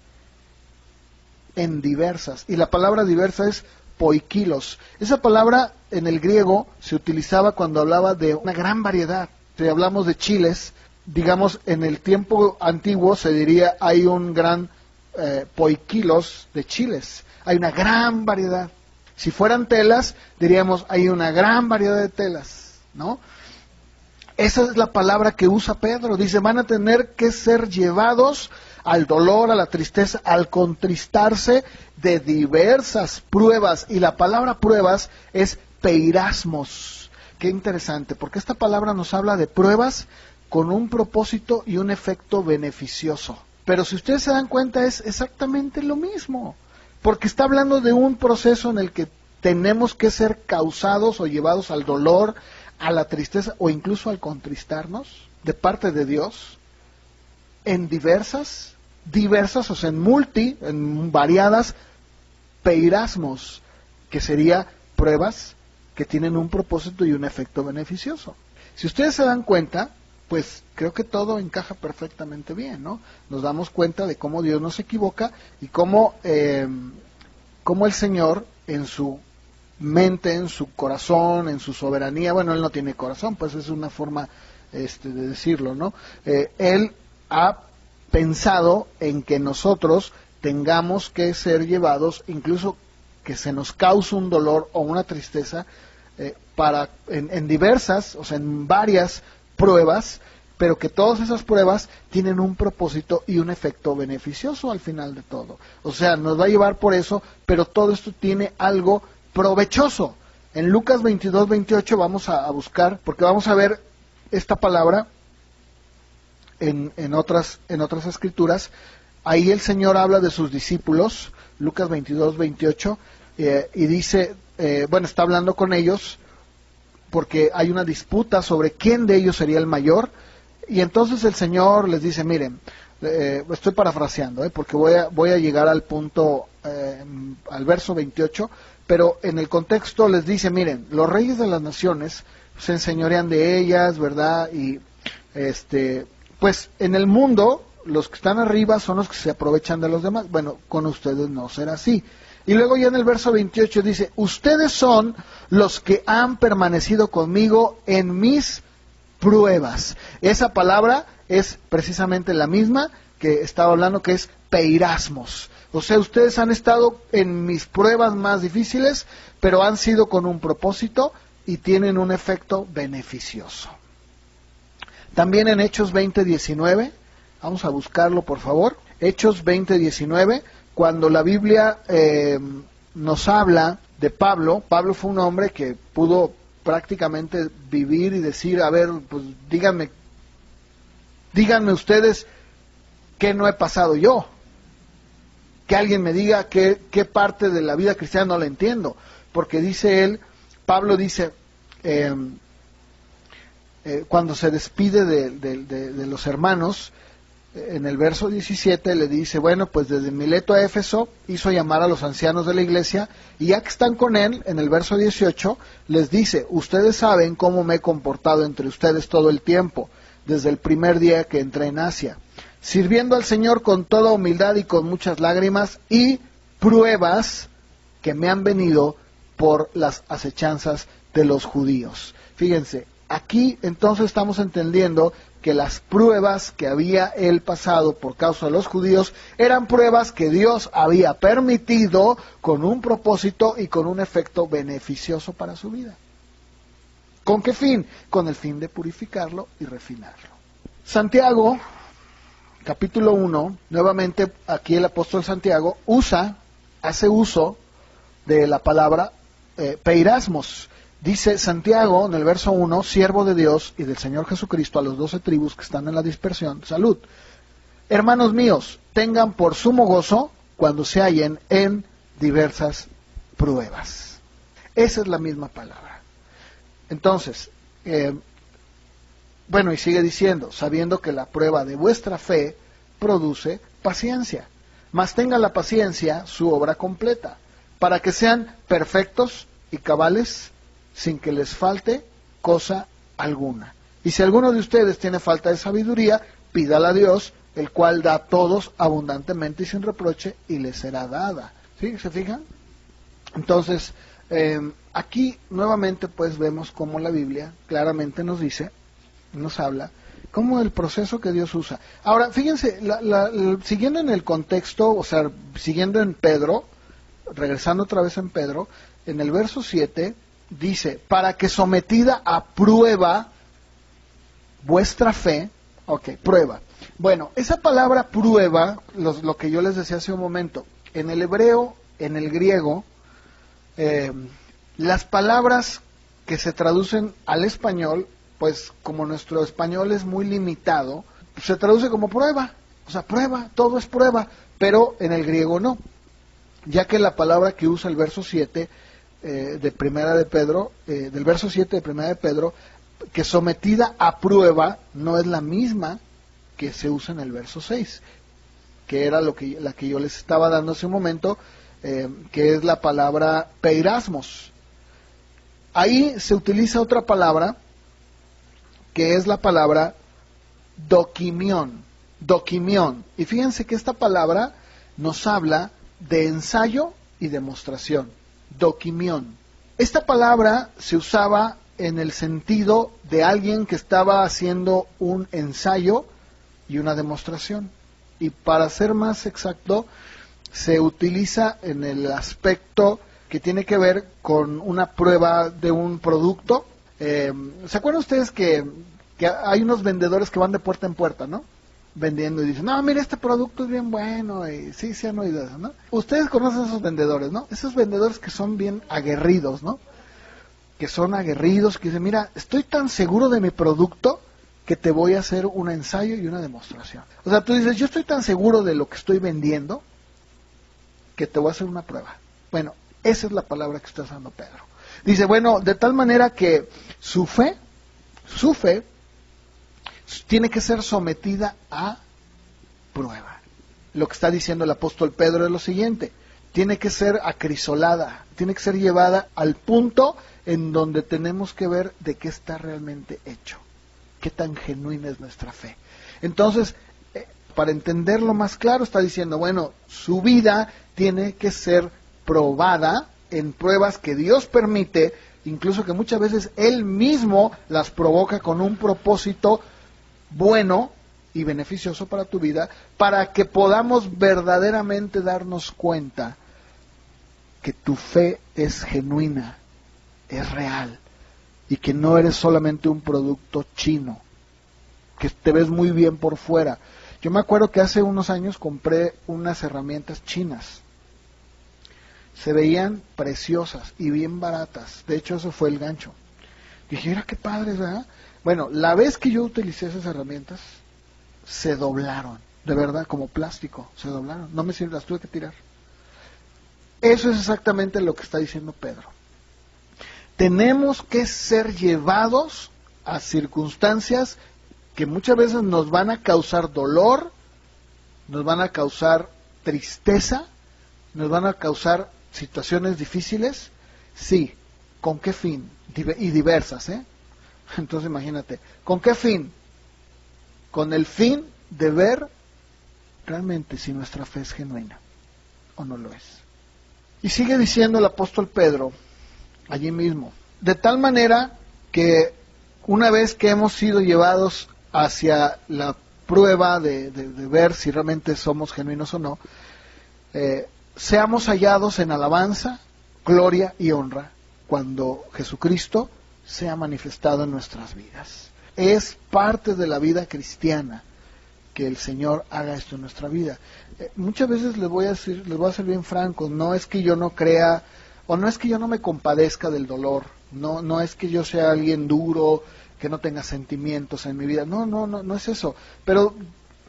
En diversas. Y la palabra diversa es poikilos. Esa palabra en el griego se utilizaba cuando hablaba de una gran variedad. Si hablamos de chiles, digamos, en el tiempo antiguo se diría hay un gran poikilos de chiles. Hay una gran variedad. Si fueran telas, diríamos hay una gran variedad de telas, ¿no? Esa es la palabra que usa Pedro. Dice, van a tener que ser llevados al dolor, a la tristeza, al contristarse de diversas pruebas. Y la palabra pruebas es peirasmos. Qué interesante, porque esta palabra nos habla de pruebas con un propósito y un efecto beneficioso. Pero si ustedes se dan cuenta, es exactamente lo mismo. Porque está hablando de un proceso en el que tenemos que ser causados o llevados al dolor, a la tristeza o incluso al contristarnos de parte de Dios en diversas, o sea, en variadas peirasmos, que sería pruebas que tienen un propósito y un efecto beneficioso. Si ustedes se dan cuenta, pues creo que todo encaja perfectamente bien, ¿no? Nos damos cuenta de cómo Dios no se equivoca y cómo el Señor en su mente, en su corazón, en su soberanía, bueno, Él no tiene corazón, pues es una forma de decirlo, ¿no? Él ha pensado en que nosotros tengamos que ser llevados, incluso que se nos cause un dolor o una tristeza, en diversas, o sea, en varias pruebas, pero que todas esas pruebas tienen un propósito y un efecto beneficioso al final de todo. O sea, nos va a llevar por eso, pero todo esto tiene algo provechoso. En Lucas 22, 28 vamos a buscar, porque vamos a ver esta palabra en otras escrituras. Ahí el Señor habla de sus discípulos, Lucas 22, 28, y dice, está hablando con ellos, porque hay una disputa sobre quién de ellos sería el mayor, y entonces el Señor les dice, miren, estoy parafraseando, porque voy a llegar al punto, al verso 28, pero en el contexto les dice, miren, los reyes de las naciones se enseñorean de ellas, ¿verdad? Y pues en el mundo los que están arriba son los que se aprovechan de los demás. Bueno, con ustedes no será así. Y luego ya en el verso 28 dice, ustedes son los que han permanecido conmigo en mis pruebas. Esa palabra es precisamente la misma que estaba hablando, que es peirasmos. O sea, ustedes han estado en mis pruebas más difíciles, pero han sido con un propósito y tienen un efecto beneficioso. También en Hechos 20:19, vamos a buscarlo por favor, Hechos 20:19, cuando la Biblia nos habla de Pablo. Pablo fue un hombre que pudo prácticamente vivir y decir, a ver, pues díganme ustedes qué no he pasado yo. Que alguien me diga qué parte de la vida cristiana no la entiendo. Porque dice él, Pablo dice, cuando se despide de los hermanos, en el verso 17 le dice, bueno, pues desde Mileto a Éfeso hizo llamar a los ancianos de la iglesia, y ya que están con él, en el verso 18, les dice, ustedes saben cómo me he comportado entre ustedes todo el tiempo, desde el primer día que entré en Asia, sirviendo al Señor con toda humildad y con muchas lágrimas y pruebas que me han venido por las acechanzas de los judíos. Fíjense, aquí entonces estamos entendiendo que las pruebas que había él pasado por causa de los judíos eran pruebas que Dios había permitido con un propósito y con un efecto beneficioso para su vida. ¿Con qué fin? Con el fin de purificarlo y refinarlo. Santiago, capítulo 1, nuevamente aquí el apóstol Santiago hace uso de la palabra peirasmos. Dice Santiago en el verso 1, siervo de Dios y del Señor Jesucristo a los 12 tribus que están en la dispersión, salud. Hermanos míos, tengan por sumo gozo cuando se hallen en diversas pruebas. Esa es la misma palabra. Entonces, bueno, y sigue diciendo, sabiendo que la prueba de vuestra fe produce paciencia. Mas tenga la paciencia su obra completa, para que sean perfectos y cabales, sin que les falte cosa alguna. Y si alguno de ustedes tiene falta de sabiduría, pídala a Dios, el cual da a todos abundantemente y sin reproche, y les será dada. ¿Sí? ¿Se fijan? Entonces, aquí nuevamente pues vemos cómo la Biblia claramente nos dice, nos habla, como el proceso que Dios usa. Ahora, fíjense, siguiendo en el contexto, o sea, siguiendo en Pedro, regresando otra vez en Pedro, en el verso 7, dice, para que sometida a prueba vuestra fe, ok, prueba. Bueno, esa palabra prueba, lo que yo les decía hace un momento, en el hebreo, en el griego, las palabras que se traducen al español, pues como nuestro español es muy limitado, se traduce como prueba, o sea, prueba, todo es prueba, pero en el griego no, ya que la palabra que usa el verso 7 de Primera de Pedro, del verso 7 de Primera de Pedro, que sometida a prueba no es la misma que se usa en el verso 6, que era la que yo les estaba dando hace un momento, que es la palabra peirasmos. Ahí se utiliza otra palabra, que es la palabra dokimión. Y fíjense que esta palabra nos habla de ensayo y demostración. Dokimión. Esta palabra se usaba en el sentido de alguien que estaba haciendo un ensayo y una demostración. Y para ser más exacto, se utiliza en el aspecto que tiene que ver con una prueba de un producto. ¿Se acuerdan ustedes que hay unos vendedores que van de puerta en puerta, ¿no? Vendiendo y dicen, no, mira, este producto es bien bueno, y sí, se han oído eso, ¿no? Ustedes conocen a esos vendedores, ¿no? Esos vendedores que son bien aguerridos, ¿no? Que son aguerridos, que dicen, mira, estoy tan seguro de mi producto que te voy a hacer un ensayo y una demostración. O sea, tú dices, yo estoy tan seguro de lo que estoy vendiendo que te voy a hacer una prueba. Bueno, esa es la palabra que está usando Pedro. Dice, bueno, de tal manera que su fe tiene que ser sometida a prueba. Lo que está diciendo el apóstol Pedro es lo siguiente, tiene que ser acrisolada, tiene que ser llevada al punto en donde tenemos que ver de qué está realmente hecho, qué tan genuina es nuestra fe. Entonces, para entenderlo más claro, está diciendo, bueno, su vida tiene que ser probada en pruebas que Dios permite, incluso que muchas veces Él mismo las provoca con un propósito bueno y beneficioso para tu vida, para que podamos verdaderamente darnos cuenta que tu fe es genuina, es real, y que no eres solamente un producto chino, que te ves muy bien por fuera. Yo me acuerdo que hace unos años compré unas herramientas chinas. Se veían preciosas y bien baratas. De hecho, eso fue el gancho. Dije, mira qué padres, ¿verdad? Bueno, la vez que yo utilicé esas herramientas, se doblaron. De verdad, como plástico, se doblaron. No me sirven, las tuve que tirar. Eso es exactamente lo que está diciendo Pedro. Tenemos que ser llevados a circunstancias que muchas veces nos van a causar dolor, nos van a causar tristeza, nos van a causar situaciones difíciles. Sí, ¿con qué fin? Y diversas, ¿eh? Entonces imagínate, ¿con qué fin? Con el fin de ver realmente si nuestra fe es genuina o no lo es. Y sigue diciendo el apóstol Pedro, allí mismo, de tal manera que una vez que hemos sido llevados hacia la prueba de ver si realmente somos genuinos o no, seamos hallados en alabanza, gloria y honra cuando Jesucristo sea manifestado en nuestras vidas. Es parte de la vida cristiana que el Señor haga esto en nuestra vida. Muchas veces les voy a ser bien francos, no es que yo no crea, o no es que yo no me compadezca del dolor No, no es que yo sea alguien duro, que no tenga sentimientos en mi vida. No, no, no, no es eso. Pero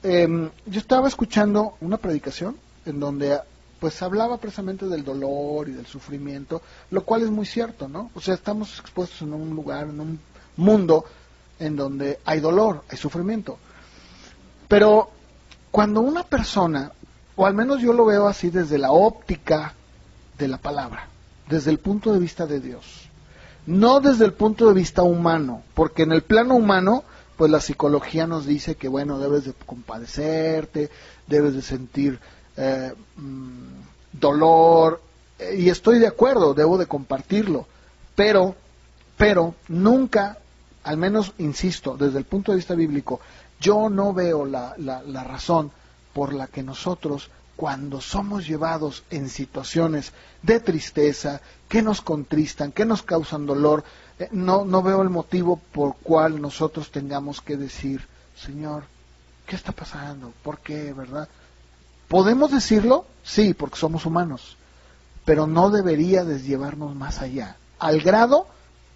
yo estaba escuchando una predicación en donde pues hablaba precisamente del dolor y del sufrimiento, lo cual es muy cierto, ¿no? O sea, estamos expuestos en un lugar, en un mundo en donde hay dolor, hay sufrimiento. Pero cuando una persona, o al menos yo lo veo así desde la óptica de la palabra, desde el punto de vista de Dios, no desde el punto de vista humano, porque en el plano humano, pues la psicología nos dice que, bueno, debes de compadecerte, debes de sentir dolor, y estoy de acuerdo, debo de compartirlo, pero nunca, al menos, insisto, desde el punto de vista bíblico, yo no veo la razón por la que nosotros, cuando somos llevados en situaciones de tristeza, que nos contristan, que nos causan dolor, no veo el motivo por cual nosotros tengamos que decir, Señor, ¿qué está pasando? ¿Por qué? ¿Verdad? ¿Podemos decirlo? Sí, porque somos humanos, pero no debería llevarnos más allá, al grado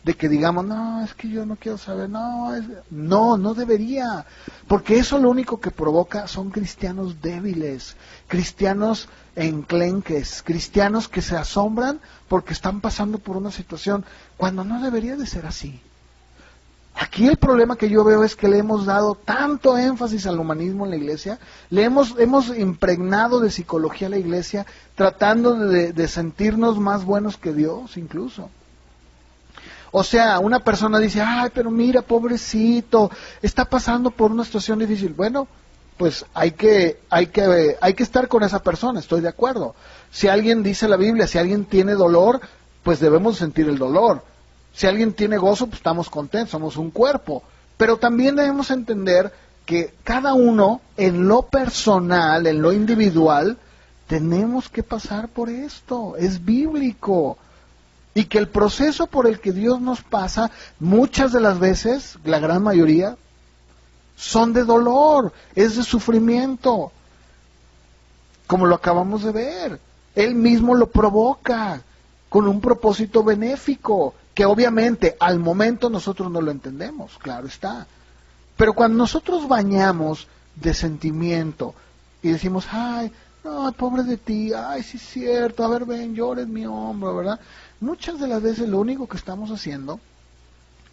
de que digamos, no, es que yo no quiero saber, no debería, porque eso lo único que provoca son cristianos débiles, cristianos enclenques, cristianos que se asombran porque están pasando por una situación, cuando no debería de ser así. Aquí el problema que yo veo es que le hemos dado tanto énfasis al humanismo en la iglesia, hemos impregnado de psicología a la iglesia, tratando de sentirnos más buenos que Dios incluso. O sea, una persona dice, ay, pero mira, pobrecito, está pasando por una situación difícil. Bueno, pues hay que estar con esa persona, estoy de acuerdo. Si alguien dice la Biblia, si alguien tiene dolor, pues debemos sentir el dolor. Si alguien tiene gozo, pues estamos contentos, somos un cuerpo. Pero también debemos entender que cada uno, en lo personal, en lo individual, tenemos que pasar por esto, es bíblico. Y que el proceso por el que Dios nos pasa, muchas de las veces, la gran mayoría, son de dolor, es de sufrimiento, como lo acabamos de ver. Él mismo lo provoca, con un propósito benéfico, que obviamente al momento nosotros no lo entendemos, claro está. Pero cuando nosotros bañamos de sentimiento y decimos, ay, no, pobre de ti, ay, sí es cierto, a ver, ven, llora en mi hombro, ¿verdad? Muchas de las veces lo único que estamos haciendo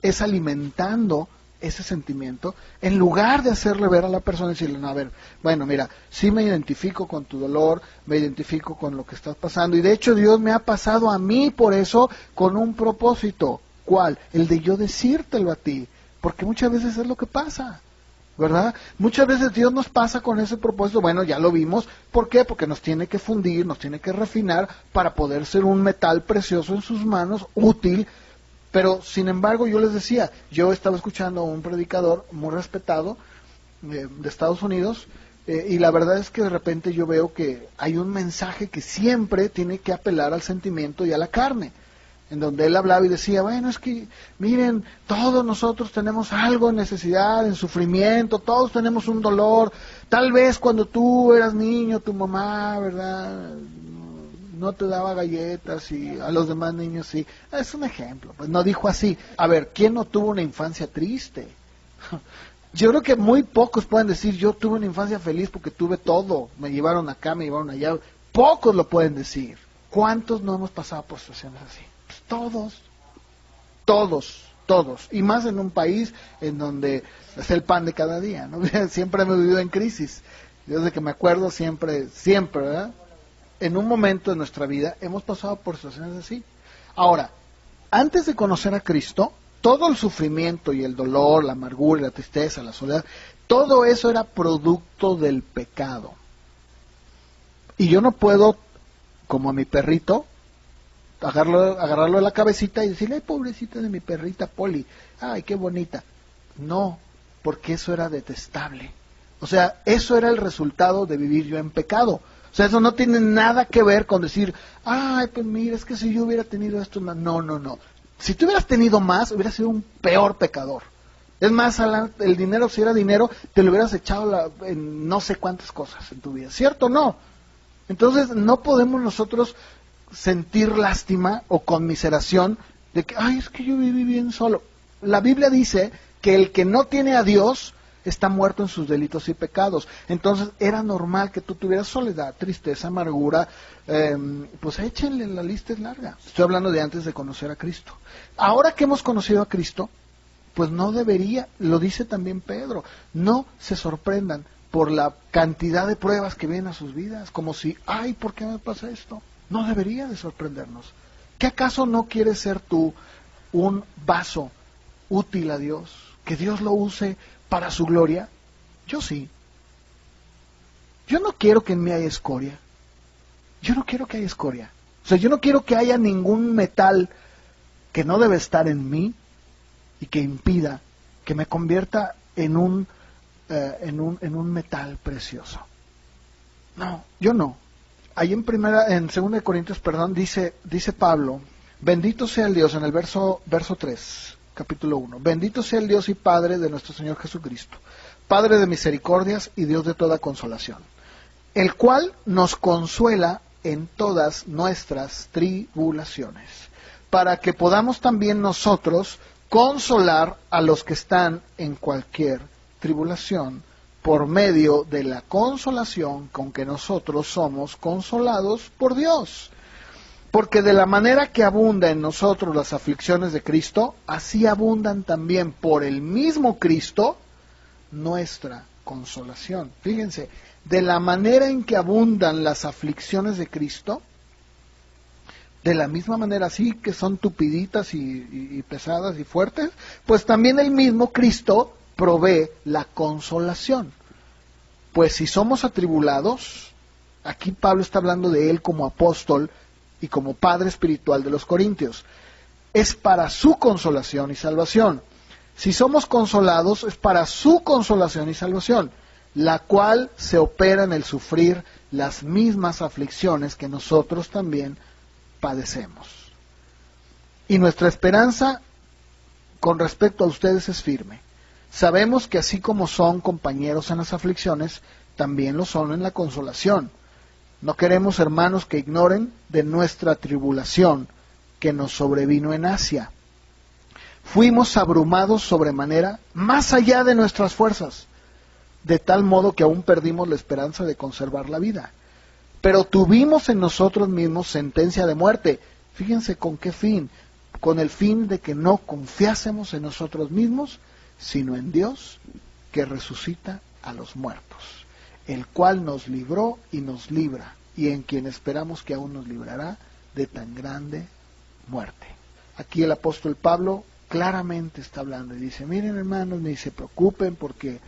es alimentando ese sentimiento, en lugar de hacerle ver a la persona y decirle, no, a ver, bueno, mira, sí me identifico con tu dolor, me identifico con lo que estás pasando, y de hecho Dios me ha pasado a mí por eso con un propósito. ¿Cuál? El de yo decírtelo a ti, porque muchas veces es lo que pasa, ¿verdad? Muchas veces Dios nos pasa con ese propósito, bueno, ya lo vimos, ¿por qué? Porque nos tiene que fundir, nos tiene que refinar para poder ser un metal precioso en sus manos, útil. Pero, sin embargo, yo les decía, yo estaba escuchando a un predicador muy respetado de Estados Unidos, y la verdad es que de repente yo veo que hay un mensaje que siempre tiene que apelar al sentimiento y a la carne, en donde él hablaba y decía, bueno, es que, miren, todos nosotros tenemos algo en necesidad, en sufrimiento, todos tenemos un dolor, tal vez cuando tú eras niño, tu mamá, ¿verdad?, no te daba galletas y a los demás niños sí. Es un ejemplo, pues no dijo así. A ver, ¿quién no tuvo una infancia triste? Yo creo que muy pocos pueden decir, yo tuve una infancia feliz porque tuve todo, me llevaron acá, me llevaron allá. Pocos lo pueden decir. ¿Cuántos no hemos pasado por situaciones así? Pues todos. Y más en un país en donde es el pan de cada día, ¿no? Siempre hemos vivido en crisis. Desde que me acuerdo siempre, ¿verdad? En un momento de nuestra vida hemos pasado por situaciones así. Ahora, antes de conocer a Cristo, todo el sufrimiento y el dolor, la amargura, la tristeza, la soledad, todo eso era producto del pecado. Y yo no puedo, como a mi perrito, agarrarlo de la cabecita y decirle, ay, pobrecita de mi perrita Polly, ay, qué bonita. No, porque eso era detestable. O sea, eso era el resultado de vivir yo en pecado. O sea, eso no tiene nada que ver con decir, ay, pues mira, es que si yo hubiera tenido esto, no. Si tú hubieras tenido más, hubieras sido un peor pecador. Es más, el dinero, si era dinero, te lo hubieras echado en no sé cuántas cosas en tu vida, ¿cierto o no? Entonces, no podemos nosotros sentir lástima o conmiseración de que, ay, es que yo viví bien solo. La Biblia dice que el que no tiene a Dios está muerto en sus delitos y pecados. Entonces era normal que tú tuvieras soledad, tristeza, amargura. Pues échenle, la lista es larga. Estoy hablando de antes de conocer a Cristo. Ahora que hemos conocido a Cristo, pues no debería, lo dice también Pedro, no se sorprendan por la cantidad de pruebas que vienen a sus vidas, como si, ay, ¿por qué me pasa esto? No debería de sorprendernos. ¿Qué acaso no quieres ser tú un vaso útil a Dios? Que Dios lo use para su gloria. Yo sí. Yo no quiero que en mí haya escoria. Yo no quiero que haya escoria. O sea, yo no quiero que haya ningún metal que no debe estar en mí y que impida que me convierta en un metal precioso. No, yo no. Ahí en 2 Corintios, dice Pablo, bendito sea el Dios, en el verso 3, capítulo 1, bendito sea el Dios y Padre de nuestro Señor Jesucristo, Padre de misericordias y Dios de toda consolación, el cual nos consuela en todas nuestras tribulaciones, para que podamos también nosotros consolar a los que están en cualquier tribulación, por medio de la consolación con que nosotros somos consolados por Dios. Porque de la manera que abunda en nosotros las aflicciones de Cristo, así abundan también por el mismo Cristo nuestra consolación. Fíjense, de la manera en que abundan las aflicciones de Cristo, de la misma manera así que son tupiditas y pesadas y fuertes, pues también el mismo Cristo provee la consolación. Pues si somos atribulados, aquí Pablo está hablando de él como apóstol y como padre espiritual de los corintios, es para su consolación y salvación. Si somos consolados, es para su consolación y salvación, la cual se opera en el sufrir las mismas aflicciones que nosotros también padecemos. Y nuestra esperanza con respecto a ustedes es firme. Sabemos que así como son compañeros en las aflicciones, también lo son en la consolación. No queremos, hermanos, que ignoren de nuestra tribulación que nos sobrevino en Asia. Fuimos abrumados sobremanera, más allá de nuestras fuerzas, de tal modo que aún perdimos la esperanza de conservar la vida. Pero tuvimos en nosotros mismos sentencia de muerte. Fíjense con qué fin. Con el fin de que no confiásemos en nosotros mismos, sino en Dios, que resucita a los muertos, el cual nos libró y nos libra, y en quien esperamos que aún nos librará de tan grande muerte. Aquí el apóstol Pablo claramente está hablando y dice, miren hermanos, ni se preocupen, porque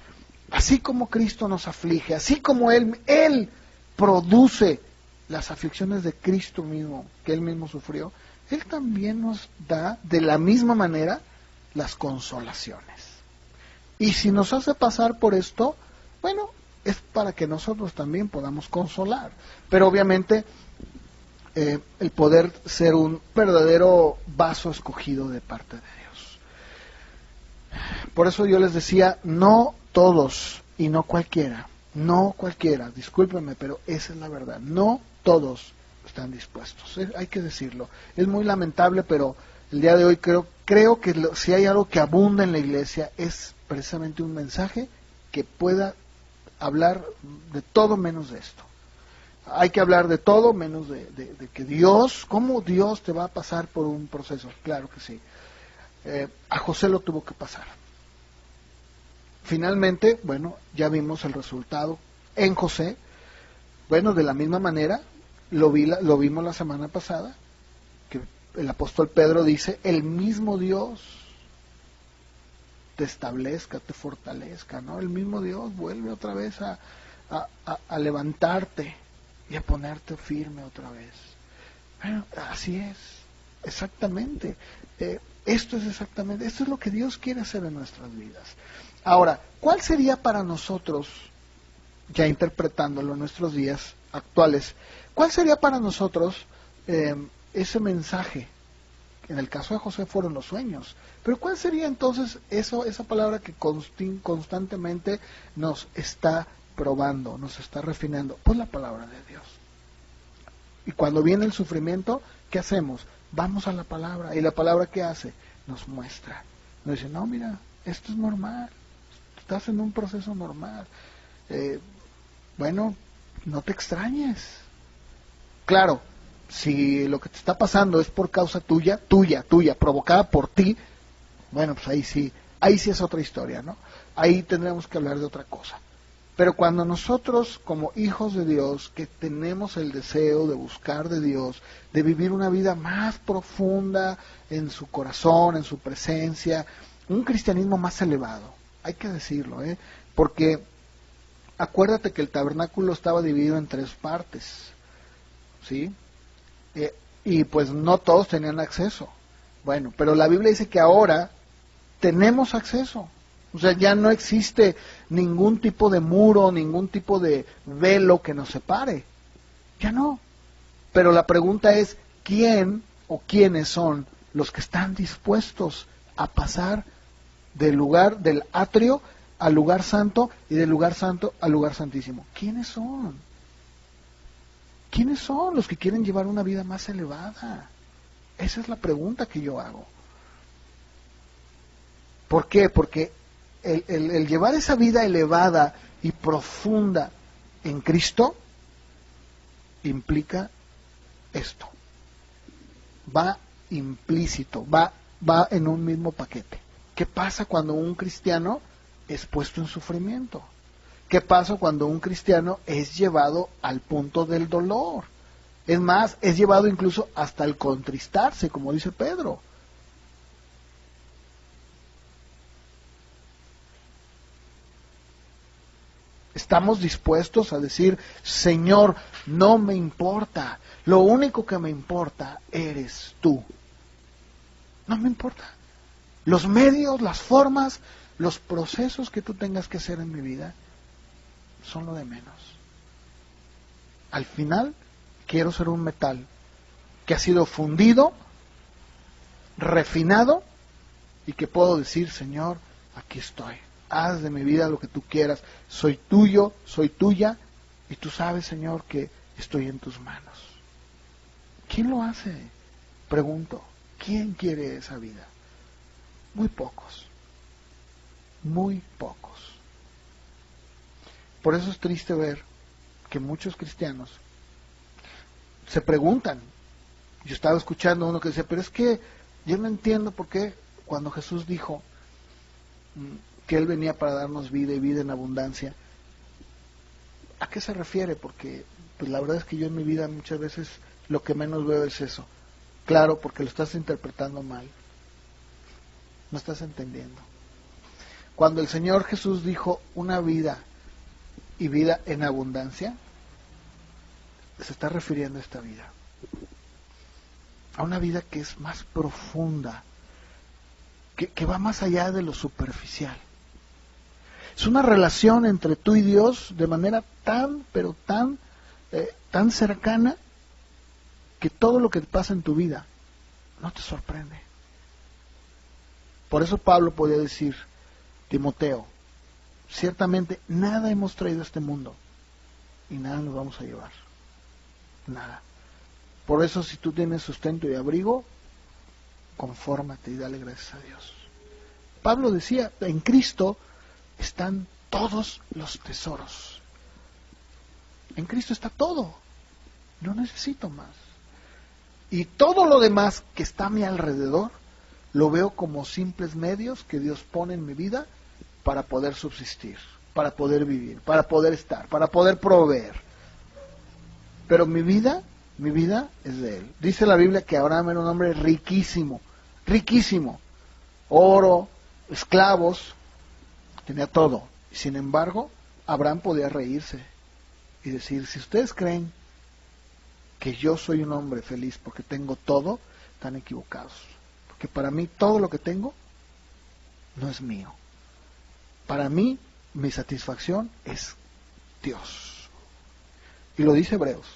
así como Cristo nos aflige, así como Él produce las aflicciones de Cristo mismo, que Él mismo sufrió, Él también nos da de la misma manera las consolaciones. Y si nos hace pasar por esto, bueno, es para que nosotros también podamos consolar. Pero obviamente el poder ser un verdadero vaso escogido de parte de Dios. Por eso yo les decía, no todos y no cualquiera, discúlpenme, pero esa es la verdad, no todos están dispuestos, hay que decirlo. Es muy lamentable, pero el día de hoy creo que si hay algo que abunda en la iglesia es precisamente un mensaje que pueda hablar de todo menos de esto. Hay que hablar de todo menos de que Dios, ¿cómo Dios te va a pasar por un proceso? Claro que sí. A José lo tuvo que pasar. Finalmente, bueno, ya vimos el resultado en José. Bueno, de la misma manera, lo vimos la semana pasada, que el apóstol Pedro dice, el mismo Dios te establezca, te fortalezca, ¿no? El mismo Dios vuelve otra vez a levantarte y a ponerte firme otra vez. Bueno, así es, exactamente. Esto es lo que Dios quiere hacer en nuestras vidas. Ahora, ¿cuál sería para nosotros, ya interpretándolo en nuestros días actuales, cuál sería para nosotros ese mensaje? En el caso de José fueron los sueños, pero ¿cuál sería entonces esa palabra que constantemente nos está probando, nos está refinando? Pues la palabra de Dios. Y cuando viene el sufrimiento, ¿qué hacemos? Vamos a la palabra. ¿Y la palabra qué hace? Nos muestra. Nos dice, no, mira, esto es normal. Estás en un proceso normal. Bueno, no te extrañes. Claro, si lo que te está pasando es por causa tuya, provocada por ti, bueno, pues ahí sí es otra historia, ¿no? Ahí tendremos que hablar de otra cosa. Pero cuando nosotros, como hijos de Dios, que tenemos el deseo de buscar de Dios, de vivir una vida más profunda en su corazón, en su presencia, un cristianismo más elevado, hay que decirlo, porque acuérdate que el tabernáculo estaba dividido en 3 partes, ¿sí? Y pues no todos tenían acceso. Bueno, pero la Biblia dice que ahora tenemos acceso. O sea, ya no existe ningún tipo de muro, ningún tipo de velo que nos separe. Ya no. Pero la pregunta es, ¿quién o quiénes son los que están dispuestos a pasar del lugar, del atrio al lugar santo y del lugar santo al lugar santísimo? ¿Quiénes son? ¿Quiénes son los que quieren llevar una vida más elevada? Esa es la pregunta que yo hago. ¿Por qué? Porque el llevar esa vida elevada y profunda en Cristo implica esto. Va implícito, va en un mismo paquete. ¿Qué pasa cuando un cristiano es puesto en sufrimiento? ¿Qué pasa cuando un cristiano es llevado al punto del dolor? Es más, es llevado incluso hasta el contristarse, como dice Pedro. Estamos dispuestos a decir, Señor, no me importa, lo único que me importa eres tú. No me importa. Los medios, las formas, los procesos que tú tengas que hacer en mi vida son lo de menos. Al final, quiero ser un metal que ha sido fundido, refinado, y que puedo decir, Señor, aquí estoy. Haz de mi vida lo que tú quieras. Soy tuyo, soy tuya, y tú sabes, Señor, que estoy en tus manos. ¿Quién lo hace? Pregunto, ¿quién quiere esa vida? Muy pocos. Muy pocos. Por eso es triste ver que muchos cristianos se preguntan. Yo estaba escuchando a uno que decía, pero es que yo no entiendo por qué cuando Jesús dijo que Él venía para darnos vida y vida en abundancia, ¿a qué se refiere? Porque pues la verdad es que yo en mi vida muchas veces lo que menos veo es eso. Claro, porque lo estás interpretando mal. No estás entendiendo. Cuando el Señor Jesús dijo una vida y vida en abundancia, se está refiriendo a esta vida. A una vida que es más profunda, que va más allá de lo superficial. Es una relación entre tú y Dios de manera tan, pero tan cercana, que todo lo que pasa en tu vida no te sorprende. Por eso Pablo podía decir, Timoteo, ciertamente nada hemos traído a este mundo y nada nos vamos a llevar. Nada. Por eso, si tú tienes sustento y abrigo, confórmate y dale gracias a Dios. Pablo decía, en Cristo están todos los tesoros. En Cristo está todo. No necesito más. Y todo lo demás que está a mi alrededor, lo veo como simples medios que Dios pone en mi vida para poder subsistir, para poder vivir, para poder estar, para poder proveer. Pero mi vida es de Él. Dice la Biblia que Abraham era un hombre riquísimo, riquísimo. Oro, esclavos, tenía todo. Y sin embargo, Abraham podía reírse y decir, si ustedes creen que yo soy un hombre feliz porque tengo todo, están equivocados. Porque para mí todo lo que tengo no es mío. Para mí, mi satisfacción es Dios. Y lo dice Hebreos.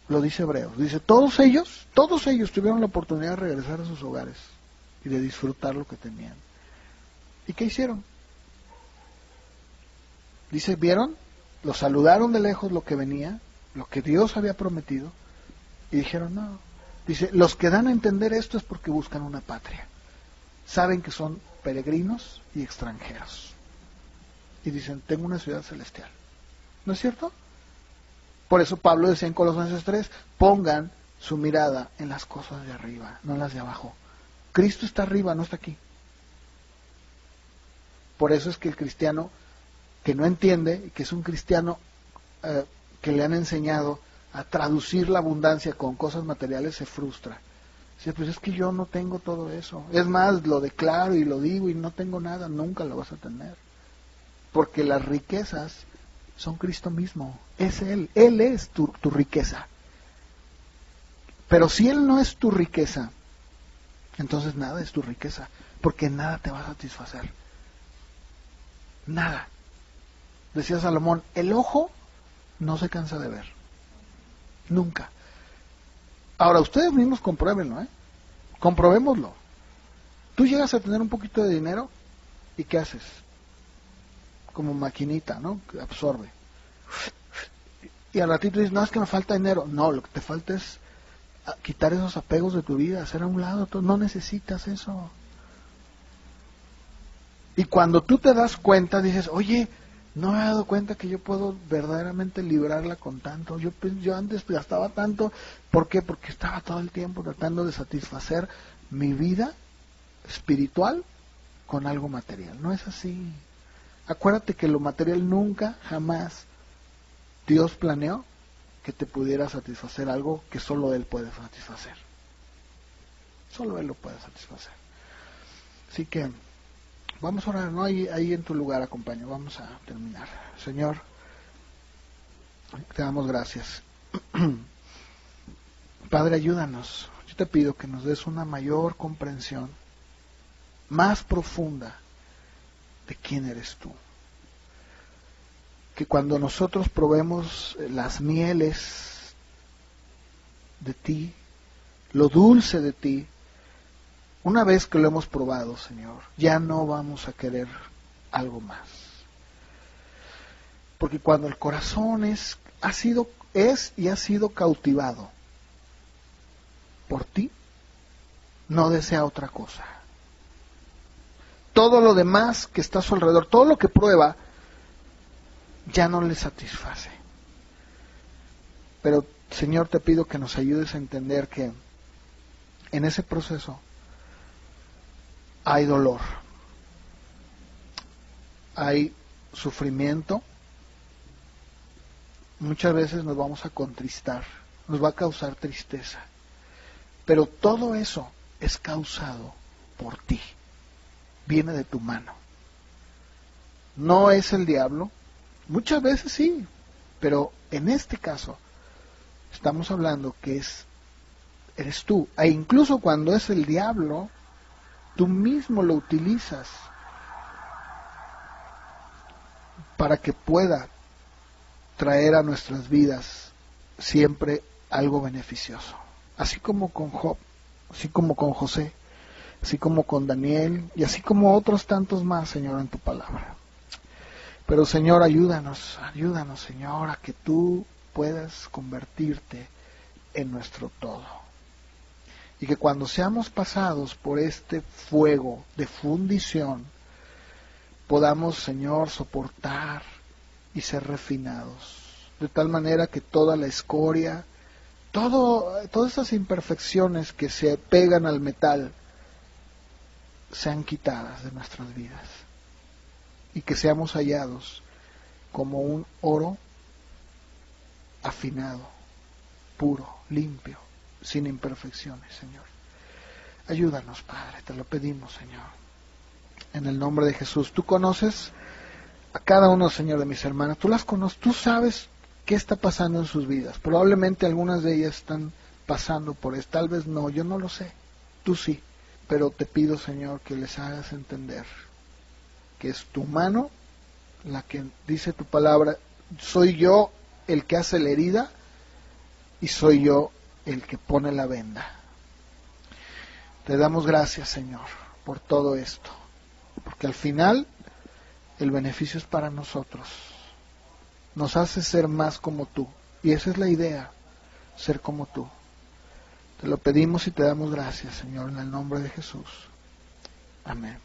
Lo dice Hebreos. Dice, todos ellos tuvieron la oportunidad de regresar a sus hogares y de disfrutar lo que tenían. ¿Y qué hicieron? Dice, ¿vieron? Lo saludaron de lejos lo que venía, lo que Dios había prometido, y dijeron, no, Dice, los que dan a entender esto es porque buscan una patria. Saben que son peregrinos y extranjeros. Y dicen, tengo una ciudad celestial. ¿No es cierto? Por eso Pablo decía en Colosenses 3, pongan su mirada en las cosas de arriba, no en las de abajo. Cristo está arriba, no está aquí. Por eso es que el cristiano que no entiende, que es un cristiano que le han enseñado a traducir la abundancia con cosas materiales, se frustra. Dice, pues es que yo no tengo todo eso. Es más, lo declaro y lo digo y no tengo nada, nunca lo vas a tener. Porque las riquezas son Cristo mismo, es Él es tu riqueza. Pero si Él no es tu riqueza, entonces nada es tu riqueza, porque nada te va a satisfacer. Nada. Decía Salomón, el ojo no se cansa de ver. Nunca. Ahora, ustedes mismos compruébenlo, comprobémoslo. Tú llegas a tener un poquito de dinero y ¿qué haces? Como maquinita, ¿no? Que absorbe. Y al ratito dices, no, es que me falta dinero. No, lo que te falta es quitar esos apegos de tu vida, hacer a un lado. No necesitas eso. Y cuando tú te das cuenta, dices, oye, no me he dado cuenta que yo puedo verdaderamente librarla con tanto. Yo antes gastaba tanto. ¿Por qué? Porque estaba todo el tiempo tratando de satisfacer mi vida espiritual con algo material. No es así. Acuérdate que lo material nunca, jamás Dios planeó que te pudiera satisfacer algo que solo Él puede satisfacer. Solo Él lo puede satisfacer. Así que vamos a orar, ¿no? Ahí en tu lugar, acompaña. Vamos a terminar. Señor, te damos gracias. Padre, ayúdanos. Yo te pido que nos des una mayor comprensión, más profunda, de quién eres tú. Que cuando nosotros probemos las mieles de ti, lo dulce de ti, una vez que lo hemos probado, Señor, ya no vamos a querer algo más. Porque cuando el corazón es y ha sido cautivado por ti, no desea otra cosa. Todo lo demás que está a su alrededor, todo lo que prueba, ya no le satisface. Pero, Señor, te pido que nos ayudes a entender que en ese proceso hay dolor, hay sufrimiento, muchas veces nos vamos a contristar, nos va a causar tristeza, pero todo eso es causado por ti, viene de tu mano. No es el diablo, muchas veces sí, pero en este caso estamos hablando que eres tú, e incluso cuando es el diablo, tú mismo lo utilizas para que pueda traer a nuestras vidas siempre algo beneficioso. Así como con Job, así como con José, así como con Daniel y así como otros tantos más, Señor, en tu palabra. Pero, Señor, ayúdanos, Señor, a que tú puedas convertirte en nuestro todo. Y que cuando seamos pasados por este fuego de fundición, podamos, Señor, soportar y ser refinados. De tal manera que toda la escoria, todas esas imperfecciones que se pegan al metal, sean quitadas de nuestras vidas. Y que seamos hallados como un oro afinado, puro, limpio, sin imperfecciones, Señor. Ayúdanos, Padre, te lo pedimos, Señor. En el nombre de Jesús. Tú conoces a cada uno, Señor, de mis hermanas. Tú las conoces, tú sabes qué está pasando en sus vidas. Probablemente algunas de ellas están pasando por esto. Tal vez no, yo no lo sé. Tú sí. Pero te pido, Señor, que les hagas entender que es tu mano la que dice tu palabra. Soy yo el que hace la herida y soy yo el que pone la venda. Te damos gracias, Señor, por todo esto, porque al final el beneficio es para nosotros. Nos hace ser más como tú, y esa es la idea, ser como tú. Te lo pedimos y te damos gracias, Señor, en el nombre de Jesús. Amén.